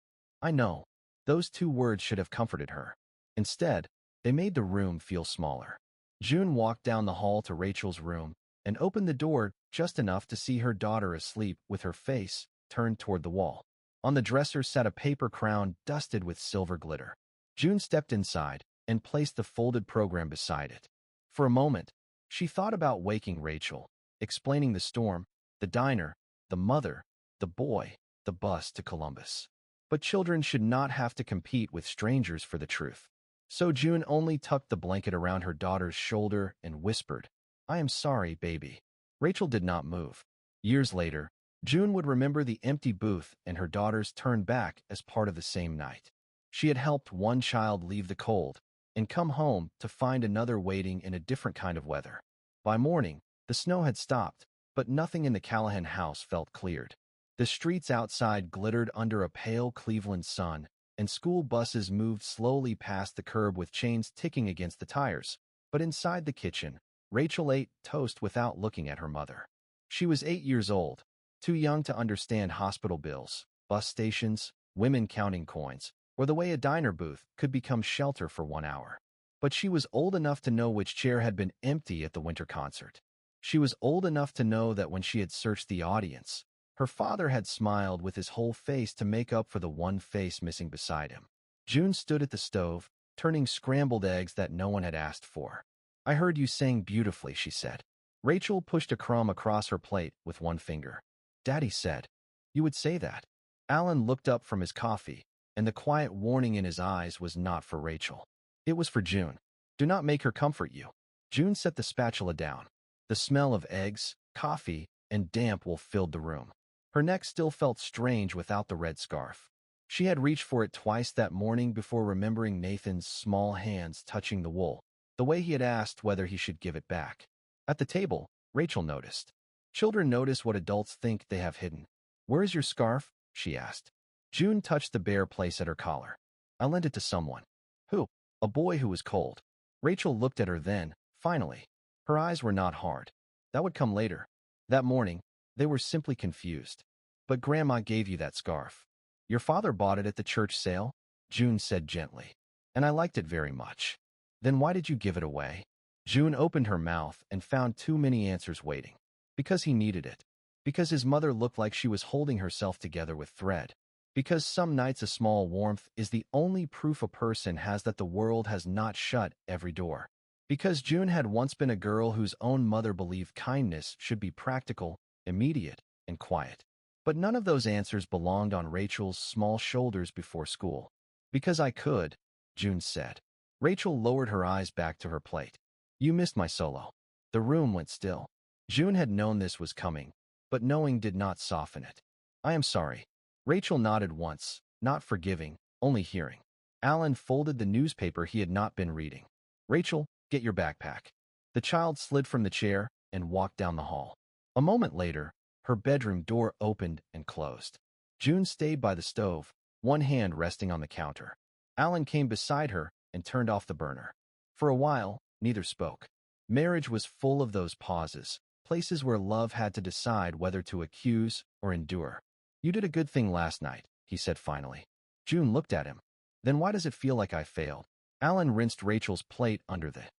"I know." Those 2 words should have comforted her. Instead, they made the room feel smaller. June walked down the hall to Rachel's room and opened the door just enough to see her daughter asleep with her face turned toward the wall. On the dresser sat a paper crown dusted with silver glitter. June stepped inside and placed the folded program beside it. For a moment, she thought about waking Rachel, explaining the storm, the diner, the mother, the boy, the bus to Columbus. But children should not have to compete with strangers for the truth. So June only tucked the blanket around her daughter's shoulder and whispered, "I am sorry, baby." Rachel did not move. Years later, June would remember the empty booth and her daughter's turn back as part of the same night. She had helped one child leave the cold and come home to find another waiting in a different kind of weather. By morning, the snow had stopped, but nothing in the Callahan house felt cleared. The streets outside glittered under a pale Cleveland sun, and school buses moved slowly past the curb with chains ticking against the tires. But inside the kitchen, Rachel ate toast without looking at her mother. She was 8 years old, too young to understand hospital bills, bus stations, women counting coins, or the way a diner booth could become shelter for 1 hour. But she was old enough to know which chair had been empty at the winter concert. She was old enough to know that when she had searched the audience, her father had smiled with his whole face to make up for the one face missing beside him. June stood at the stove, turning scrambled eggs that no one had asked for. "I heard you sang beautifully," she said. Rachel pushed a crumb across her plate with one finger. "Daddy said you would say that." Alan looked up from his coffee, and the quiet warning in his eyes was not for Rachel. It was for June. "Do not make her comfort you." June set the spatula down. The smell of eggs, coffee, and damp wool filled the room. Her neck still felt strange without the red scarf. She had reached for it twice that morning before remembering Nathan's small hands touching the wool, the way he had asked whether he should give it back. At the table, Rachel noticed. Children notice what adults think they have hidden. "Where is your scarf?" she asked. June touched the bare place at her collar. "I lent it to someone." "Who?" "A boy who was cold." Rachel looked at her then, finally. Her eyes were not hard. That would come later. That morning, they were simply confused. "But Grandma gave you that scarf." "Your father bought it at the church sale," June said gently. "And I liked it very much." "Then why did you give it away?" June opened her mouth and found too many answers waiting. Because he needed it. Because his mother looked like she was holding herself together with thread. Because some nights a small warmth is the only proof a person has that the world has not shut every door. Because June had once been a girl whose own mother believed kindness should be practical, immediate, and quiet. But none of those answers belonged on Rachel's small shoulders before school. "Because I could," June said. Rachel lowered her eyes back to her plate. "You missed my solo." The room went still. June had known this was coming, but knowing did not soften it. "I am sorry." Rachel nodded once, not forgiving, only hearing. Alan folded the newspaper he had not been reading. "Rachel, get your backpack." The child slid from the chair and walked down the hall. A moment later, her bedroom door opened and closed. June stayed by the stove, one hand resting on the counter. Alan came beside her and turned off the burner. For a while, neither spoke. Marriage was full of those pauses, places where love had to decide whether to accuse or endure. "You did a good thing last night," he said finally. June looked at him. "Then why does it feel like I failed?" Alan rinsed Rachel's plate under the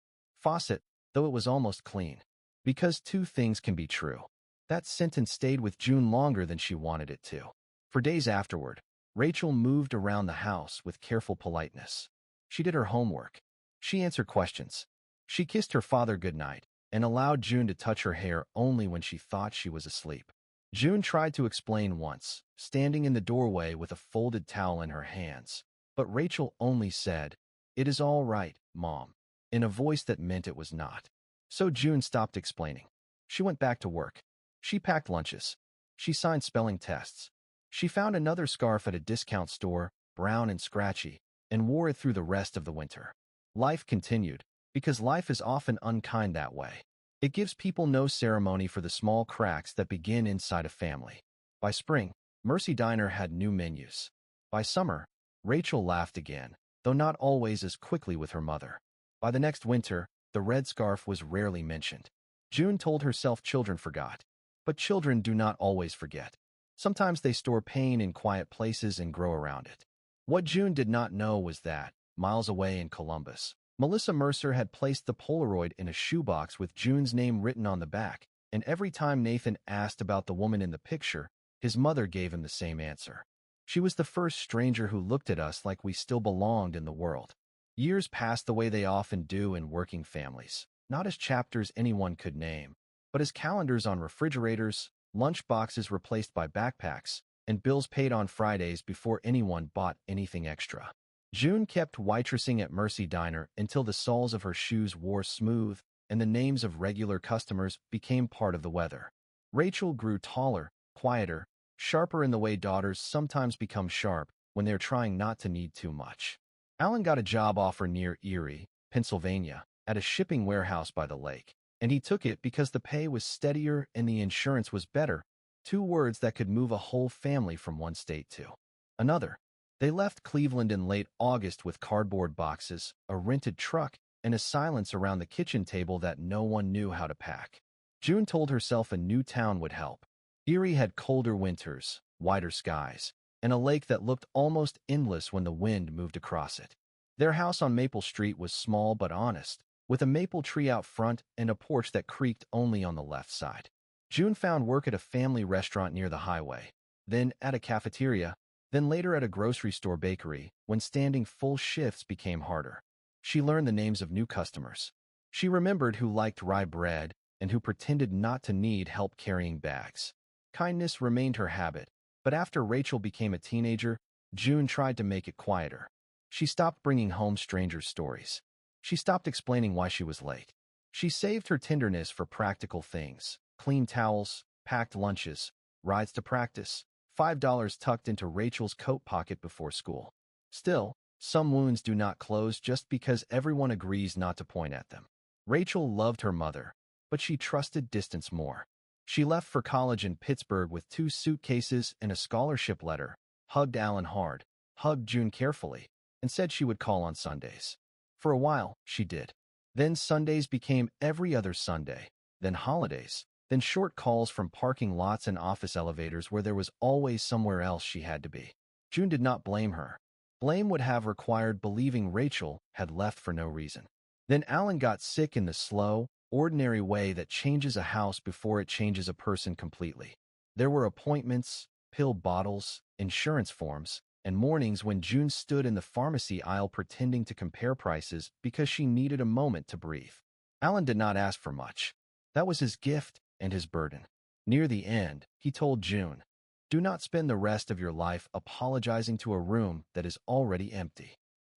faucet, though it was almost clean. "Because two things can be true." That sentence stayed with June longer than she wanted it to. For days afterward, Rachel moved around the house with careful politeness. She did her homework. She answered questions. She kissed her father goodnight and allowed June to touch her hair only when she thought she was asleep. June tried to explain once, standing in the doorway with a folded towel in her hands, but Rachel only said, "It is all right, Mom," in a voice that meant it was not. So June stopped explaining. She went back to work. She packed lunches. She signed spelling tests. She found another scarf at a discount store, brown and scratchy, and wore it through the rest of the winter. Life continued, because life is often unkind that way. It gives people no ceremony for the small cracks that begin inside a family. By spring, Mercy Diner had new menus. By summer, Rachel laughed again, though not always as quickly with her mother. By the next winter, the red scarf was rarely mentioned. June told herself children forgot. But children do not always forget. Sometimes they store pain in quiet places and grow around it. What June did not know was that, miles away in Columbus, Melissa Mercer had placed the Polaroid in a shoebox with June's name written on the back, and every time Nathan asked about the woman in the picture, his mother gave him the same answer. "She was the first stranger who looked at us like we still belonged in the world." Years passed the way they often do in working families, not as chapters anyone could name, but as calendars on refrigerators, lunch boxes replaced by backpacks, and bills paid on Fridays before anyone bought anything extra. June kept waitressing at Mercy Diner until the soles of her shoes wore smooth and the names of regular customers became part of the weather. Rachel grew taller, quieter, sharper in the way daughters sometimes become sharp when they're trying not to need too much. Alan got a job offer near Erie, Pennsylvania, at a shipping warehouse by the lake, and he took it because the pay was steadier and the insurance was better, two words that could move a whole family from one state to another. They left Cleveland in late August with cardboard boxes, a rented truck, and a silence around the kitchen table that no one knew how to pack. June told herself a new town would help. Erie had colder winters, wider skies, and a lake that looked almost endless when the wind moved across it. Their house on Maple Street was small but honest, with a maple tree out front and a porch that creaked only on the left side. June found work at a family restaurant near the highway, then at a cafeteria, then later at a grocery store bakery, when standing full shifts became harder. She learned the names of new customers. She remembered who liked rye bread and who pretended not to need help carrying bags. Kindness remained her habit, but after Rachel became a teenager, June tried to make it quieter. She stopped bringing home strangers' stories. She stopped explaining why she was late. She saved her tenderness for practical things: clean towels, packed lunches, rides to practice, $5 tucked into Rachel's coat pocket before school. Still, some wounds do not close just because everyone agrees not to point at them. Rachel loved her mother, but she trusted distance more. She left for college in Pittsburgh with 2 suitcases and a scholarship letter, hugged Alan hard, hugged June carefully, and said she would call on Sundays. For a while, she did. Then Sundays became every other Sunday, then holidays, then short calls from parking lots and office elevators where there was always somewhere else she had to be. June did not blame her. Blame would have required believing Rachel had left for no reason. Then Alan got sick in the slow, ordinary way that changes a house before it changes a person completely. There were appointments, pill bottles, insurance forms, and mornings when June stood in the pharmacy aisle pretending to compare prices because she needed a moment to breathe. Alan did not ask for much. That was his gift and his burden. Near the end, he told June, "Do not spend the rest of your life apologizing to a room that is already empty."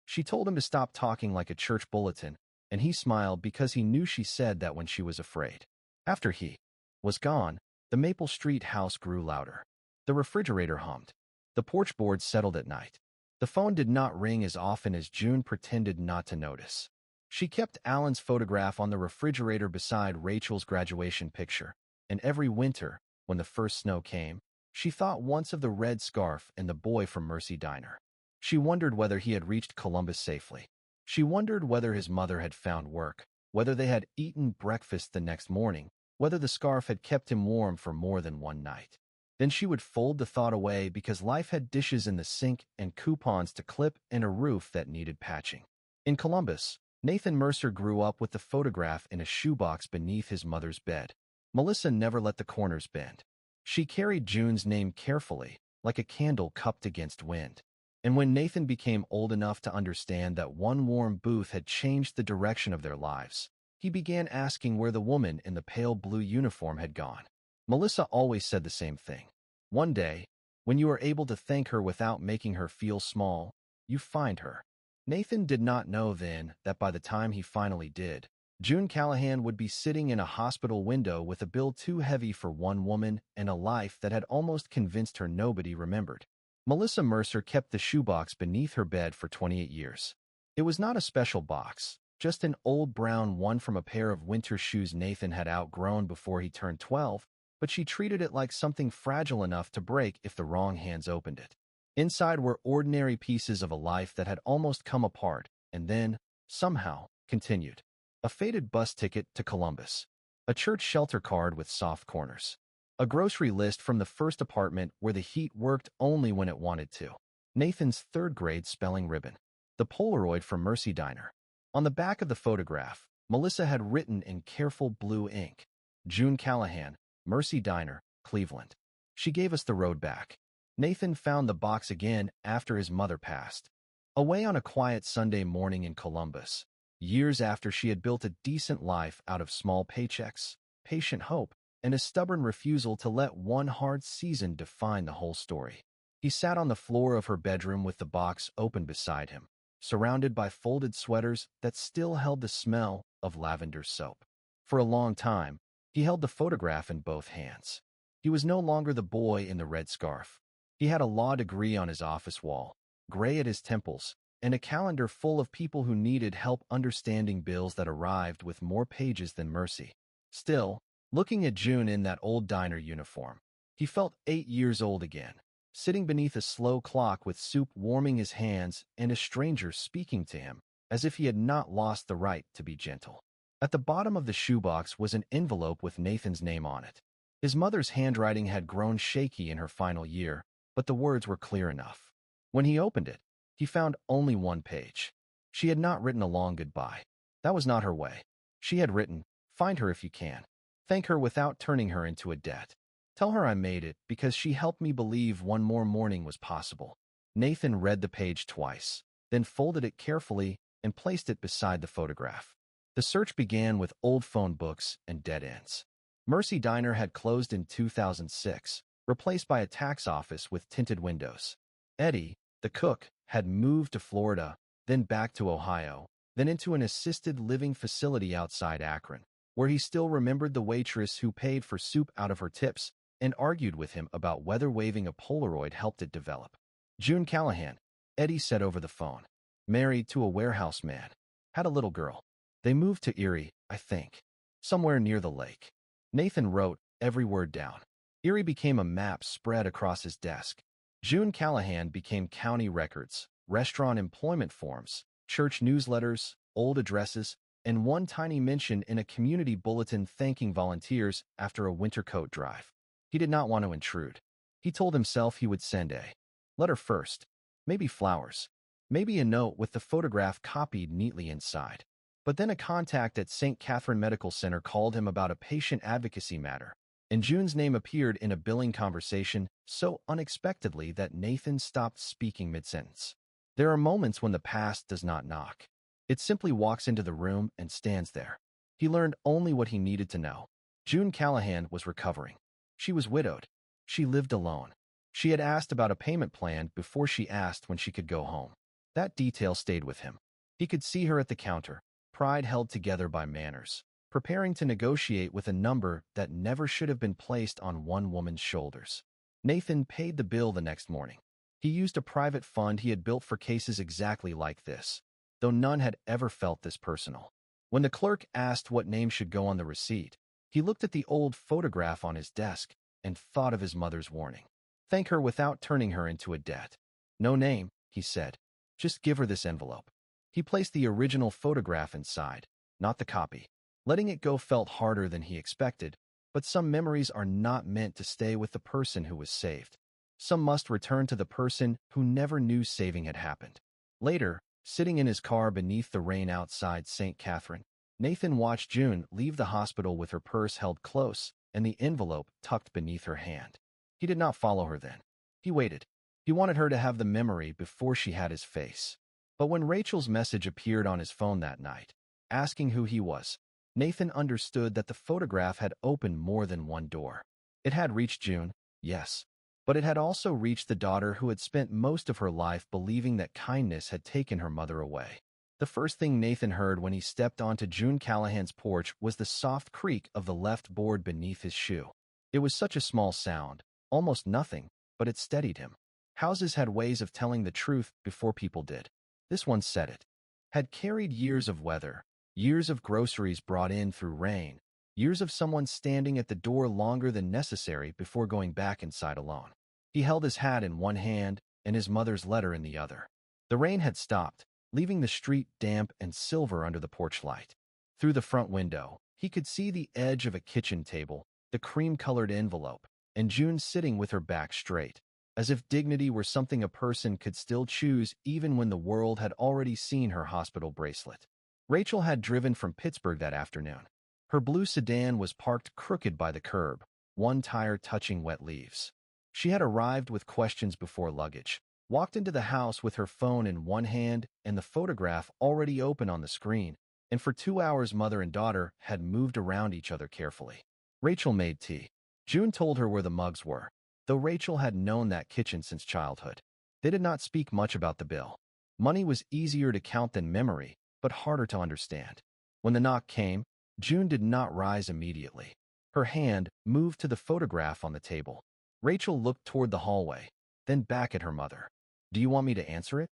She told him to stop talking like a church bulletin, and he smiled because he knew she said that when she was afraid. After he was gone, the Maple Street house grew louder. The refrigerator hummed. The porch board settled at night. The phone did not ring as often as June pretended not to notice. She kept Alan's photograph on the refrigerator beside Rachel's graduation picture, and every winter, when the first snow came, she thought once of the red scarf and the boy from Mercy Diner. She wondered whether he had reached Columbus safely. She wondered whether his mother had found work, whether they had eaten breakfast the next morning, whether the scarf had kept him warm for more than one night. Then she would fold the thought away because life had dishes in the sink and coupons to clip and a roof that needed patching. In Columbus, Nathan Mercer grew up with the photograph in a shoebox beneath his mother's bed. Melissa never let the corners bend. She carried June's name carefully, like a candle cupped against wind. And when Nathan became old enough to understand that one warm booth had changed the direction of their lives, he began asking where the woman in the pale blue uniform had gone. Melissa always said the same thing. One day, when you are able to thank her without making her feel small, you find her. Nathan did not know then that by the time he finally did, June Callahan would be sitting in a hospital window with a bill too heavy for one woman and a life that had almost convinced her nobody remembered. Melissa Mercer kept the shoebox beneath her bed for 28 years. It was not a special box, just an old brown one from a pair of winter shoes Nathan had outgrown before he turned 12, but she treated it like something fragile enough to break if the wrong hands opened it. Inside were ordinary pieces of a life that had almost come apart and then, somehow, continued. A faded bus ticket to Columbus. A church shelter card with soft corners. A grocery list from the first apartment where the heat worked only when it wanted to. Nathan's third-grade spelling ribbon. The Polaroid from Mercy Diner. On the back of the photograph, Melissa had written in careful blue ink, "June Callahan, Mercy Diner, Cleveland." She gave us the road back. Nathan found the box again after his mother passed. Away on a quiet Sunday morning in Columbus, years after she had built a decent life out of small paychecks, patient hope, and a stubborn refusal to let one hard season define the whole story. He sat on the floor of her bedroom with the box open beside him, surrounded by folded sweaters that still held the smell of lavender soap. For a long time, he held the photograph in both hands. He was no longer the boy in the red scarf. He had a law degree on his office wall, gray at his temples, and a calendar full of people who needed help understanding bills that arrived with more pages than mercy. Still, looking at June in that old diner uniform, he felt 8 years old again, sitting beneath a slow clock with soup warming his hands and a stranger speaking to him, as if he had not lost the right to be gentle. At the bottom of the shoebox was an envelope with Nathan's name on it. His mother's handwriting had grown shaky in her final year, but the words were clear enough. When he opened it, he found only one page. She had not written a long goodbye. That was not her way. She had written, "Find her if you can. Thank her without turning her into a debt. Tell her I made it because she helped me believe one more morning was possible." Nathan read the page twice, then folded it carefully and placed it beside the photograph. The search began with old phone books and dead ends. Mercy Diner had closed in 2006, replaced by a tax office with tinted windows. Eddie, the cook, had moved to Florida, then back to Ohio, then into an assisted living facility outside Akron, where he still remembered the waitress who paid for soup out of her tips and argued with him about whether waving a Polaroid helped it develop. June Callahan, Eddie said over the phone. Married to a warehouse man. Had a little girl. They moved to Erie, I think. somewhere near the lake. Nathan wrote every word down. Erie became a map spread across his desk. June Callahan became county records, restaurant employment forms, church newsletters, old addresses, and one tiny mention in a community bulletin thanking volunteers after a winter coat drive. He did not want to intrude. He told himself he would send a letter first, maybe flowers, maybe a note with the photograph copied neatly inside. But then a contact at St. Catherine Medical Center called him about a patient advocacy matter, and June's name appeared in a billing conversation so unexpectedly that Nathan stopped speaking mid-sentence. There are moments when the past does not knock. It simply walks into the room and stands there. He learned only what he needed to know. June Callahan was recovering. She was widowed. She lived alone. She had asked about a payment plan before she asked when she could go home. That detail stayed with him. He could see her at the counter, pride held together by manners, preparing to negotiate with a number that never should have been placed on one woman's shoulders. Nathan paid the bill the next morning. He used a private fund he had built for cases exactly like this, though none had ever felt this personal. When the clerk asked what name should go on the receipt, he looked at the old photograph on his desk and thought of his mother's warning. Thank her without turning her into a debt. No name, he said. Just give her this envelope. He placed the original photograph inside, not the copy. Letting it go felt harder than he expected, but some memories are not meant to stay with the person who was saved. Some must return to the person who never knew saving had happened. Later, sitting in his car beneath the rain outside St. Catherine, Nathan watched June leave the hospital with her purse held close and the envelope tucked beneath her hand. He did not follow her then. He waited. He wanted her to have the memory before she had his face. But when Rachel's message appeared on his phone that night, asking who he was, Nathan understood that the photograph had opened more than one door. It had reached June, yes, but it had also reached the daughter who had spent most of her life believing that kindness had taken her mother away. The first thing Nathan heard when he stepped onto June Callahan's porch was the soft creak of the left board beneath his shoe. It was such a small sound, almost nothing, but it steadied him. Houses had ways of telling the truth before people did. This one said it. Had carried years of weather, years of groceries brought in through rain, years of someone standing at the door longer than necessary before going back inside alone. He held his hat in one hand and his mother's letter in the other. The rain had stopped, leaving the street damp and silver under the porch light. Through the front window, he could see the edge of a kitchen table, the cream-colored envelope, and June sitting with her back straight, as if dignity were something a person could still choose even when the world had already seen her hospital bracelet. Rachel had driven from Pittsburgh that afternoon. Her blue sedan was parked crooked by the curb, one tire touching wet leaves. She had arrived with questions before luggage, walked into the house with her phone in one hand and the photograph already open on the screen, and for 2 hours mother and daughter had moved around each other carefully. Rachel made tea. June told her where the mugs were, though Rachel had known that kitchen since childhood. They did not speak much about the bill. Money was easier to count than memory, but harder to understand. When the knock came, June did not rise immediately. Her hand moved to the photograph on the table. Rachel looked toward the hallway, then back at her mother. Do you want me to answer it?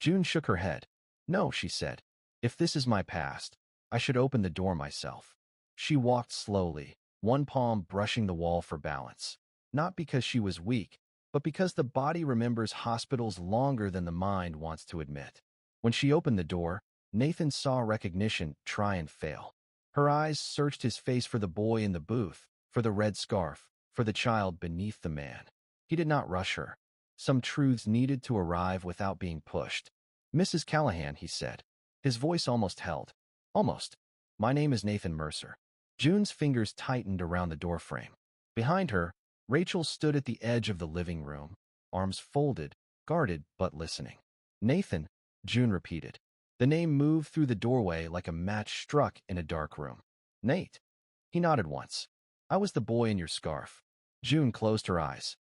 June shook her head. No, she said. If this is my past, I should open the door myself. She walked slowly, one palm brushing the wall for balance. Not because she was weak, but because the body remembers hospitals longer than the mind wants to admit. When she opened the door, Nathan saw recognition try and fail. Her eyes searched his face for the boy in the booth, for the red scarf, for the child beneath the man. He did not rush her. Some truths needed to arrive without being pushed. Mrs. Callahan, he said. His voice almost held. Almost. My name is Nathan Mercer. June's fingers tightened around the doorframe. Behind her, Rachel stood at the edge of the living room, arms folded, guarded but listening. Nathan, June repeated. The name moved through the doorway like a match struck in a dark room. Nate. He nodded once. I was the boy in your scarf. June closed her eyes.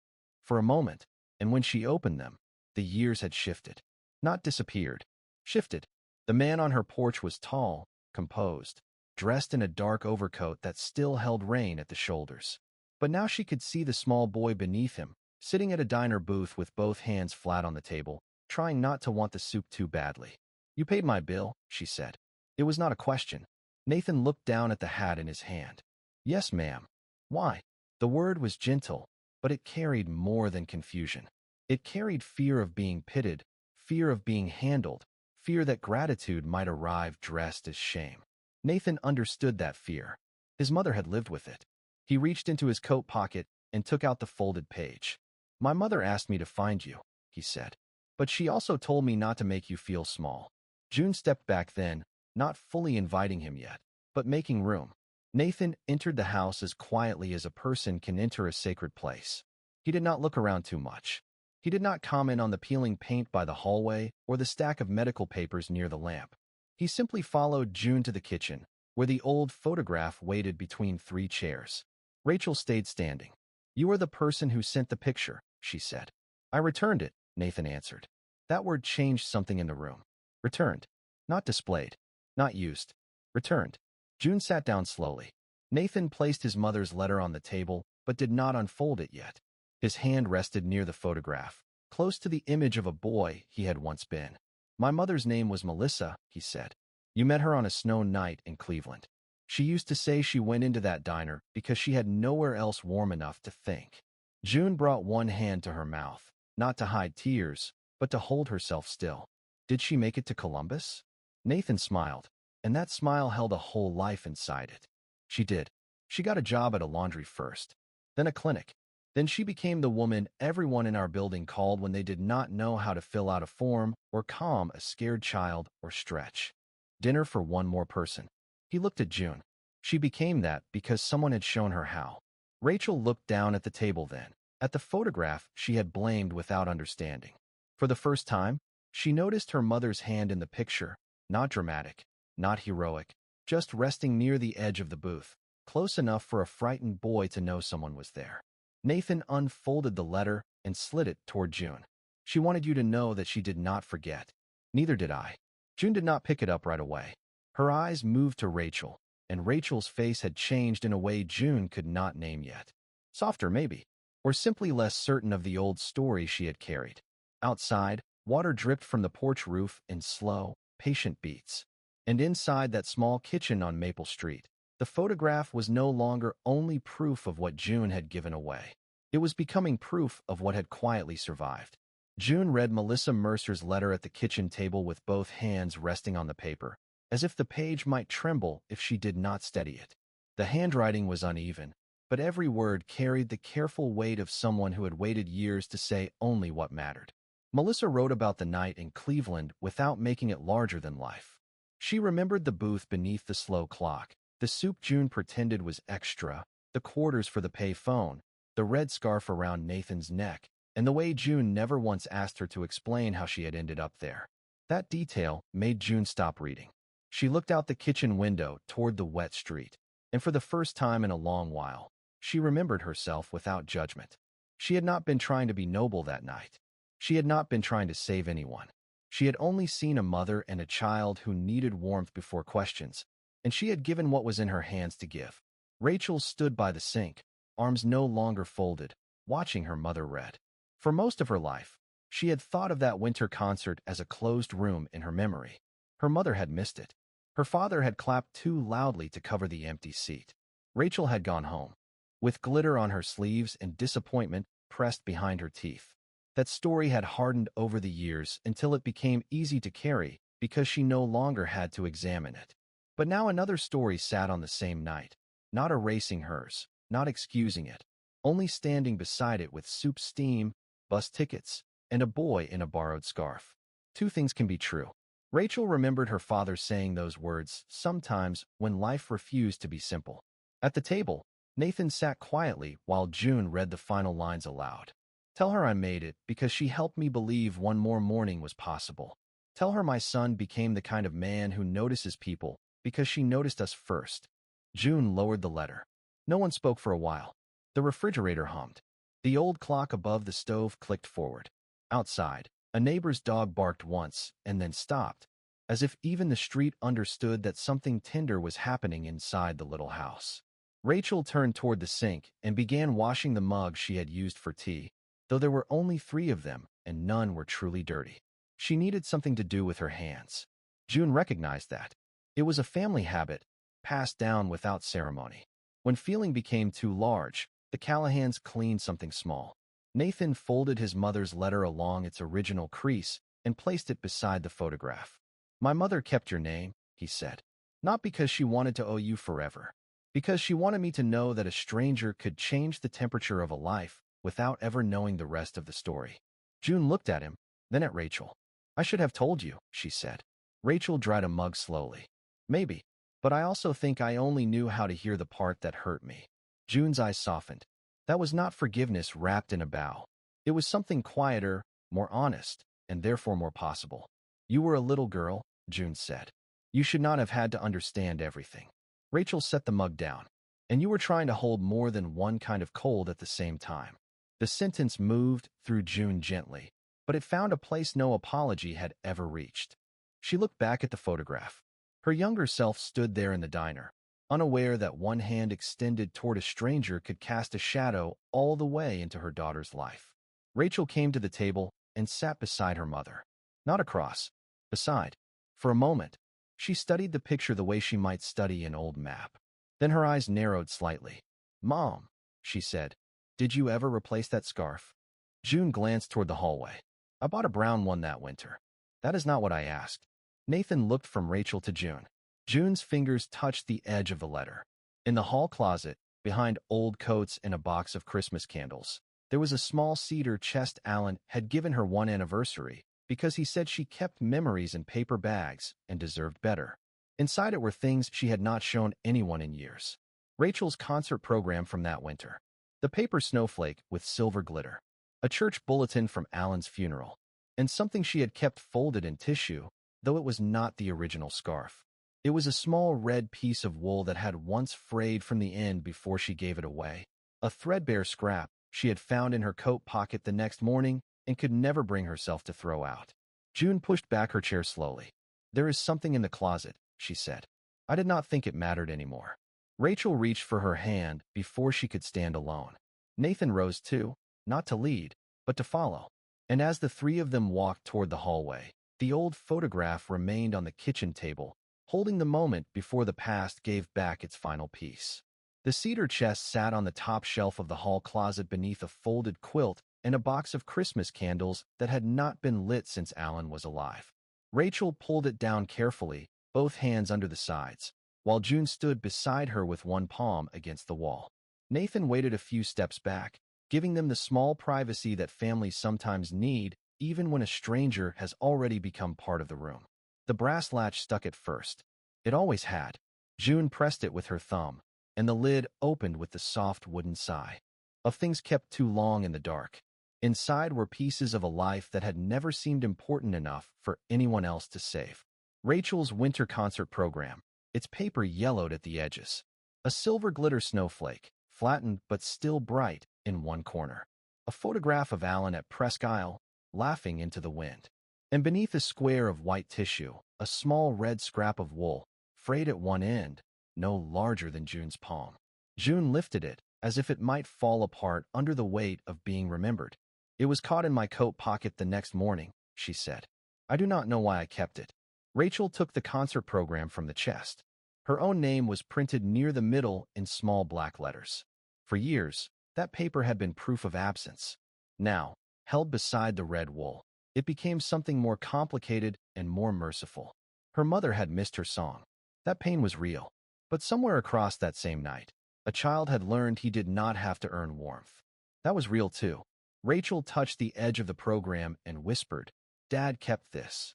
For a moment, and when she opened them, the years had shifted. Not disappeared. Shifted. The man on her porch was tall, composed, dressed in a dark overcoat that still held rain at the shoulders. But now she could see the small boy beneath him, sitting at a diner booth with both hands flat on the table, trying not to want the soup too badly. You paid my bill, she said. It was not a question. Nathan looked down at the hat in his hand. Yes, ma'am. Why? The word was gentle, but it carried more than confusion. It carried fear of being pitted, fear of being handled, fear that gratitude might arrive dressed as shame. Nathan understood that fear. His mother had lived with it. He reached into his coat pocket and took out the folded page. My mother asked me to find you, he said. But she also told me not to make you feel small. June stepped back then, not fully inviting him yet, but making room. Nathan entered the house as quietly as a person can enter a sacred place. He did not look around too much. He did not comment on the peeling paint by the hallway or the stack of medical papers near the lamp. He simply followed June to the kitchen, where the old photograph waited between 3 chairs. Rachel stayed standing. You are the person who sent the picture, she said. I returned it, Nathan answered. That word changed something in the room. Returned. Not displayed. Not used. Returned. June sat down slowly. Nathan placed his mother's letter on the table, but did not unfold it yet. His hand rested near the photograph, close to the image of a boy he had once been. My mother's name was Melissa, he said. You met her on a snow night in Cleveland. She used to say she went into that diner because she had nowhere else warm enough to think. June brought one hand to her mouth, not to hide tears, but to hold herself still. Did she make it to Columbus? Nathan smiled, and that smile held a whole life inside it. She did. She got a job at a laundry first, then a clinic. Then she became the woman everyone in our building called when they did not know how to fill out a form or calm a scared child or stretch. Dinner for one more person. He looked at June. She became that because someone had shown her how. Rachel looked down at the table then, at the photograph she had blamed without understanding. For the first time, she noticed her mother's hand in the picture, not dramatic, not heroic, just resting near the edge of the booth, close enough for a frightened boy to know someone was there. Nathan unfolded the letter and slid it toward June. She wanted you to know that she did not forget. Neither did I. June did not pick it up right away. Her eyes moved to Rachel, and Rachel's face had changed in a way June could not name yet. Softer, maybe, or simply less certain of the old story she had carried. Outside, water dripped from the porch roof in slow, patient beats. And inside that small kitchen on Maple Street, the photograph was no longer only proof of what June had given away. It was becoming proof of what had quietly survived. June read Melissa Mercer's letter at the kitchen table with both hands resting on the paper, as if the page might tremble if she did not steady it. The handwriting was uneven, but every word carried the careful weight of someone who had waited years to say only what mattered. Melissa wrote about the night in Cleveland without making it larger than life. She remembered the booth beneath the slow clock, the soup June pretended was extra, the quarters for the pay phone, the red scarf around Nathan's neck, and the way June never once asked her to explain how she had ended up there. That detail made June stop reading. She looked out the kitchen window toward the wet street, and for the first time in a long while, she remembered herself without judgment. She had not been trying to be noble that night. She had not been trying to save anyone. She had only seen a mother and a child who needed warmth before questions, and she had given what was in her hands to give. Rachel stood by the sink, arms no longer folded, watching her mother read. For most of her life, she had thought of that winter concert as a closed room in her memory. Her mother had missed it. Her father had clapped too loudly to cover the empty seat. Rachel had gone home, with glitter on her sleeves and disappointment pressed behind her teeth. That story had hardened over the years until it became easy to carry because she no longer had to examine it. But now another story sat on the same night, not erasing hers, not excusing it, only standing beside it with soup steam, bus tickets, and a boy in a borrowed scarf. Two things can be true. Rachel remembered her father saying those words sometimes when life refused to be simple. At the table, Nathan sat quietly while June read the final lines aloud. Tell her I made it because she helped me believe one more morning was possible. Tell her my son became the kind of man who notices people because she noticed us first. June lowered the letter. No one spoke for a while. The refrigerator hummed. The old clock above the stove clicked forward. Outside, a neighbor's dog barked once and then stopped, as if even the street understood that something tender was happening inside the little house. Rachel turned toward the sink and began washing the mugs she had used for tea, though there were only 3 of them and none were truly dirty. She needed something to do with her hands. June recognized that. It was a family habit, passed down without ceremony. When feeling became too large, the Callahans cleaned something small. Nathan folded his mother's letter along its original crease and placed it beside the photograph. "My mother kept your name," he said. "Not because she wanted to owe you forever. Because she wanted me to know that a stranger could change the temperature of a life without ever knowing the rest of the story." June looked at him, then at Rachel. "I should have told you," she said. Rachel dried a mug slowly. "Maybe, but I also think I only knew how to hear the part that hurt me." June's eyes softened. That was not forgiveness wrapped in a bow. It was something quieter, more honest, and therefore more possible. "You were a little girl," June said. "You should not have had to understand everything." Rachel set the mug down. "And you were trying to hold more than one kind of cold at the same time." The sentence moved through June gently, but it found a place no apology had ever reached. She looked back at the photograph. Her younger self stood there in the diner, unaware that one hand extended toward a stranger could cast a shadow all the way into her daughter's life. Rachel came to the table and sat beside her mother. Not across, beside. For a moment, she studied the picture the way she might study an old map. Then her eyes narrowed slightly. "Mom," she said, "did you ever replace that scarf?" June glanced toward the hallway. "I bought a brown one that winter." "That is not what I asked." Nathan looked from Rachel to June. June's fingers touched the edge of the letter. In the hall closet, behind old coats and a box of Christmas candles, there was a small cedar chest Alan had given her one anniversary because he said she kept memories in paper bags and deserved better. Inside it were things she had not shown anyone in years. Rachel's concert program from that winter. The paper snowflake with silver glitter. A church bulletin from Alan's funeral. And something she had kept folded in tissue, though it was not the original scarf. It was a small red piece of wool that had once frayed from the end before she gave it away. A threadbare scrap she had found in her coat pocket the next morning and could never bring herself to throw out. June pushed back her chair slowly. "There is something in the closet," she said. "I did not think it mattered anymore." Rachel reached for her hand before she could stand alone. Nathan rose too, not to lead, but to follow. And as the three of them walked toward the hallway, the old photograph remained on the kitchen table, holding the moment before the past gave back its final piece. The cedar chest sat on the top shelf of the hall closet beneath a folded quilt and a box of Christmas candles that had not been lit since Alan was alive. Rachel pulled it down carefully, both hands under the sides, while June stood beside her with one palm against the wall. Nathan waited a few steps back, giving them the small privacy that families sometimes need, even when a stranger has already become part of the room. The brass latch stuck at first. It always had. June pressed it with her thumb, and the lid opened with the soft wooden sigh. Of things kept too long in the dark. Inside were pieces of a life that had never seemed important enough for anyone else to save. Rachel's winter concert program, its paper yellowed at the edges. A silver glitter snowflake, flattened but still bright, in one corner. A photograph of Alan at Presque Isle, laughing into the wind. And beneath a square of white tissue, a small red scrap of wool, frayed at one end, no larger than June's palm. June lifted it, as if it might fall apart under the weight of being remembered. "It was caught in my coat pocket the next morning," she said. "I do not know why I kept it." Rachel took the concert program from the chest. Her own name was printed near the middle in small black letters. For years, that paper had been proof of absence. Now, held beside the red wool, it became something more complicated and more merciful. Her mother had missed her song. That pain was real. But somewhere across that same night, a child had learned he did not have to earn warmth. That was real too. Rachel touched the edge of the program and whispered, "Dad kept this."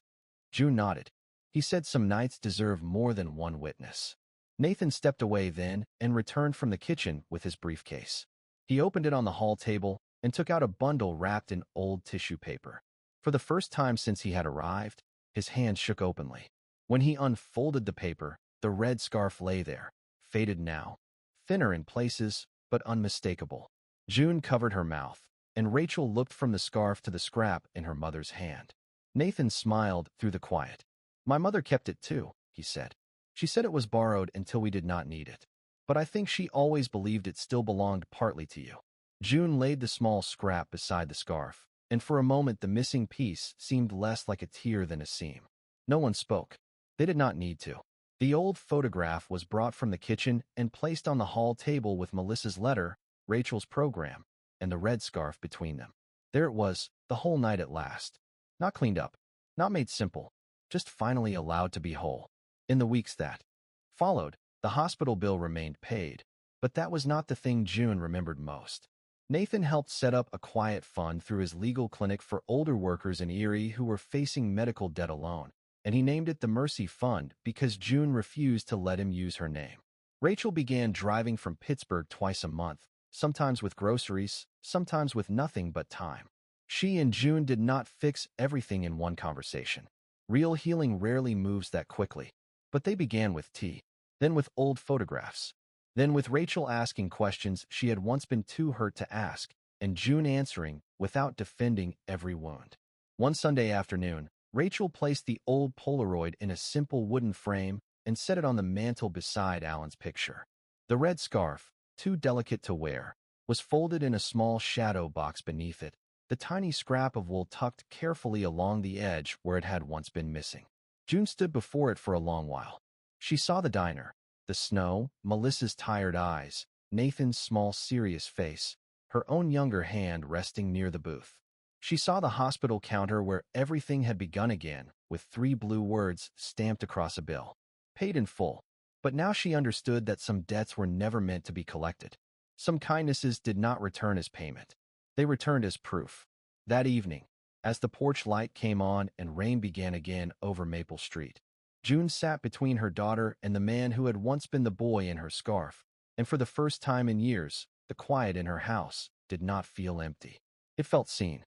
June nodded. He said some nights deserve more than one witness. Nathan stepped away then and returned from the kitchen with his briefcase. He opened it on the hall table and took out a bundle wrapped in old tissue paper. For the first time since he had arrived, his hand shook openly. When he unfolded the paper, the red scarf lay there, faded now, thinner in places, but unmistakable. June covered her mouth, and Rachel looked from the scarf to the scrap in her mother's hand. Nathan smiled through the quiet. "My mother kept it too," he said. "She said it was borrowed until we did not need it. But I think she always believed it still belonged partly to you." June laid the small scrap beside the scarf, and for a moment the missing piece seemed less like a tear than a seam. No one spoke. They did not need to. The old photograph was brought from the kitchen and placed on the hall table with Melissa's letter, Rachel's program, and the red scarf between them. There it was, the whole night at last. Not cleaned up, not made simple, just finally allowed to be whole. In the weeks that followed, the hospital bill remained paid, but that was not the thing June remembered most. Nathan helped set up a quiet fund through his legal clinic for older workers in Erie who were facing medical debt alone, and he named it the Mercy Fund because June refused to let him use her name. Rachel began driving from Pittsburgh twice a month, sometimes with groceries, sometimes with nothing but time. She and June did not fix everything in one conversation. Real healing rarely moves that quickly, but they began with tea, then with old photographs, then with Rachel asking questions she had once been too hurt to ask, and June answering without defending every wound. One Sunday afternoon, Rachel placed the old Polaroid in a simple wooden frame and set it on the mantel beside Alan's picture. The red scarf, too delicate to wear, was folded in a small shadow box beneath it, the tiny scrap of wool tucked carefully along the edge where it had once been missing. June stood before it for a long while. She saw the diner, the snow, Melissa's tired eyes, Nathan's small, serious face, her own younger hand resting near the booth. She saw the hospital counter where everything had begun again, with 3 blue words stamped across a bill. Paid in full. But now she understood that some debts were never meant to be collected. Some kindnesses did not return as payment. They returned as proof. That evening, as the porch light came on and rain began again over Maple Street, June sat between her daughter and the man who had once been the boy in her scarf, and for the first time in years, the quiet in her house did not feel empty. It felt seen.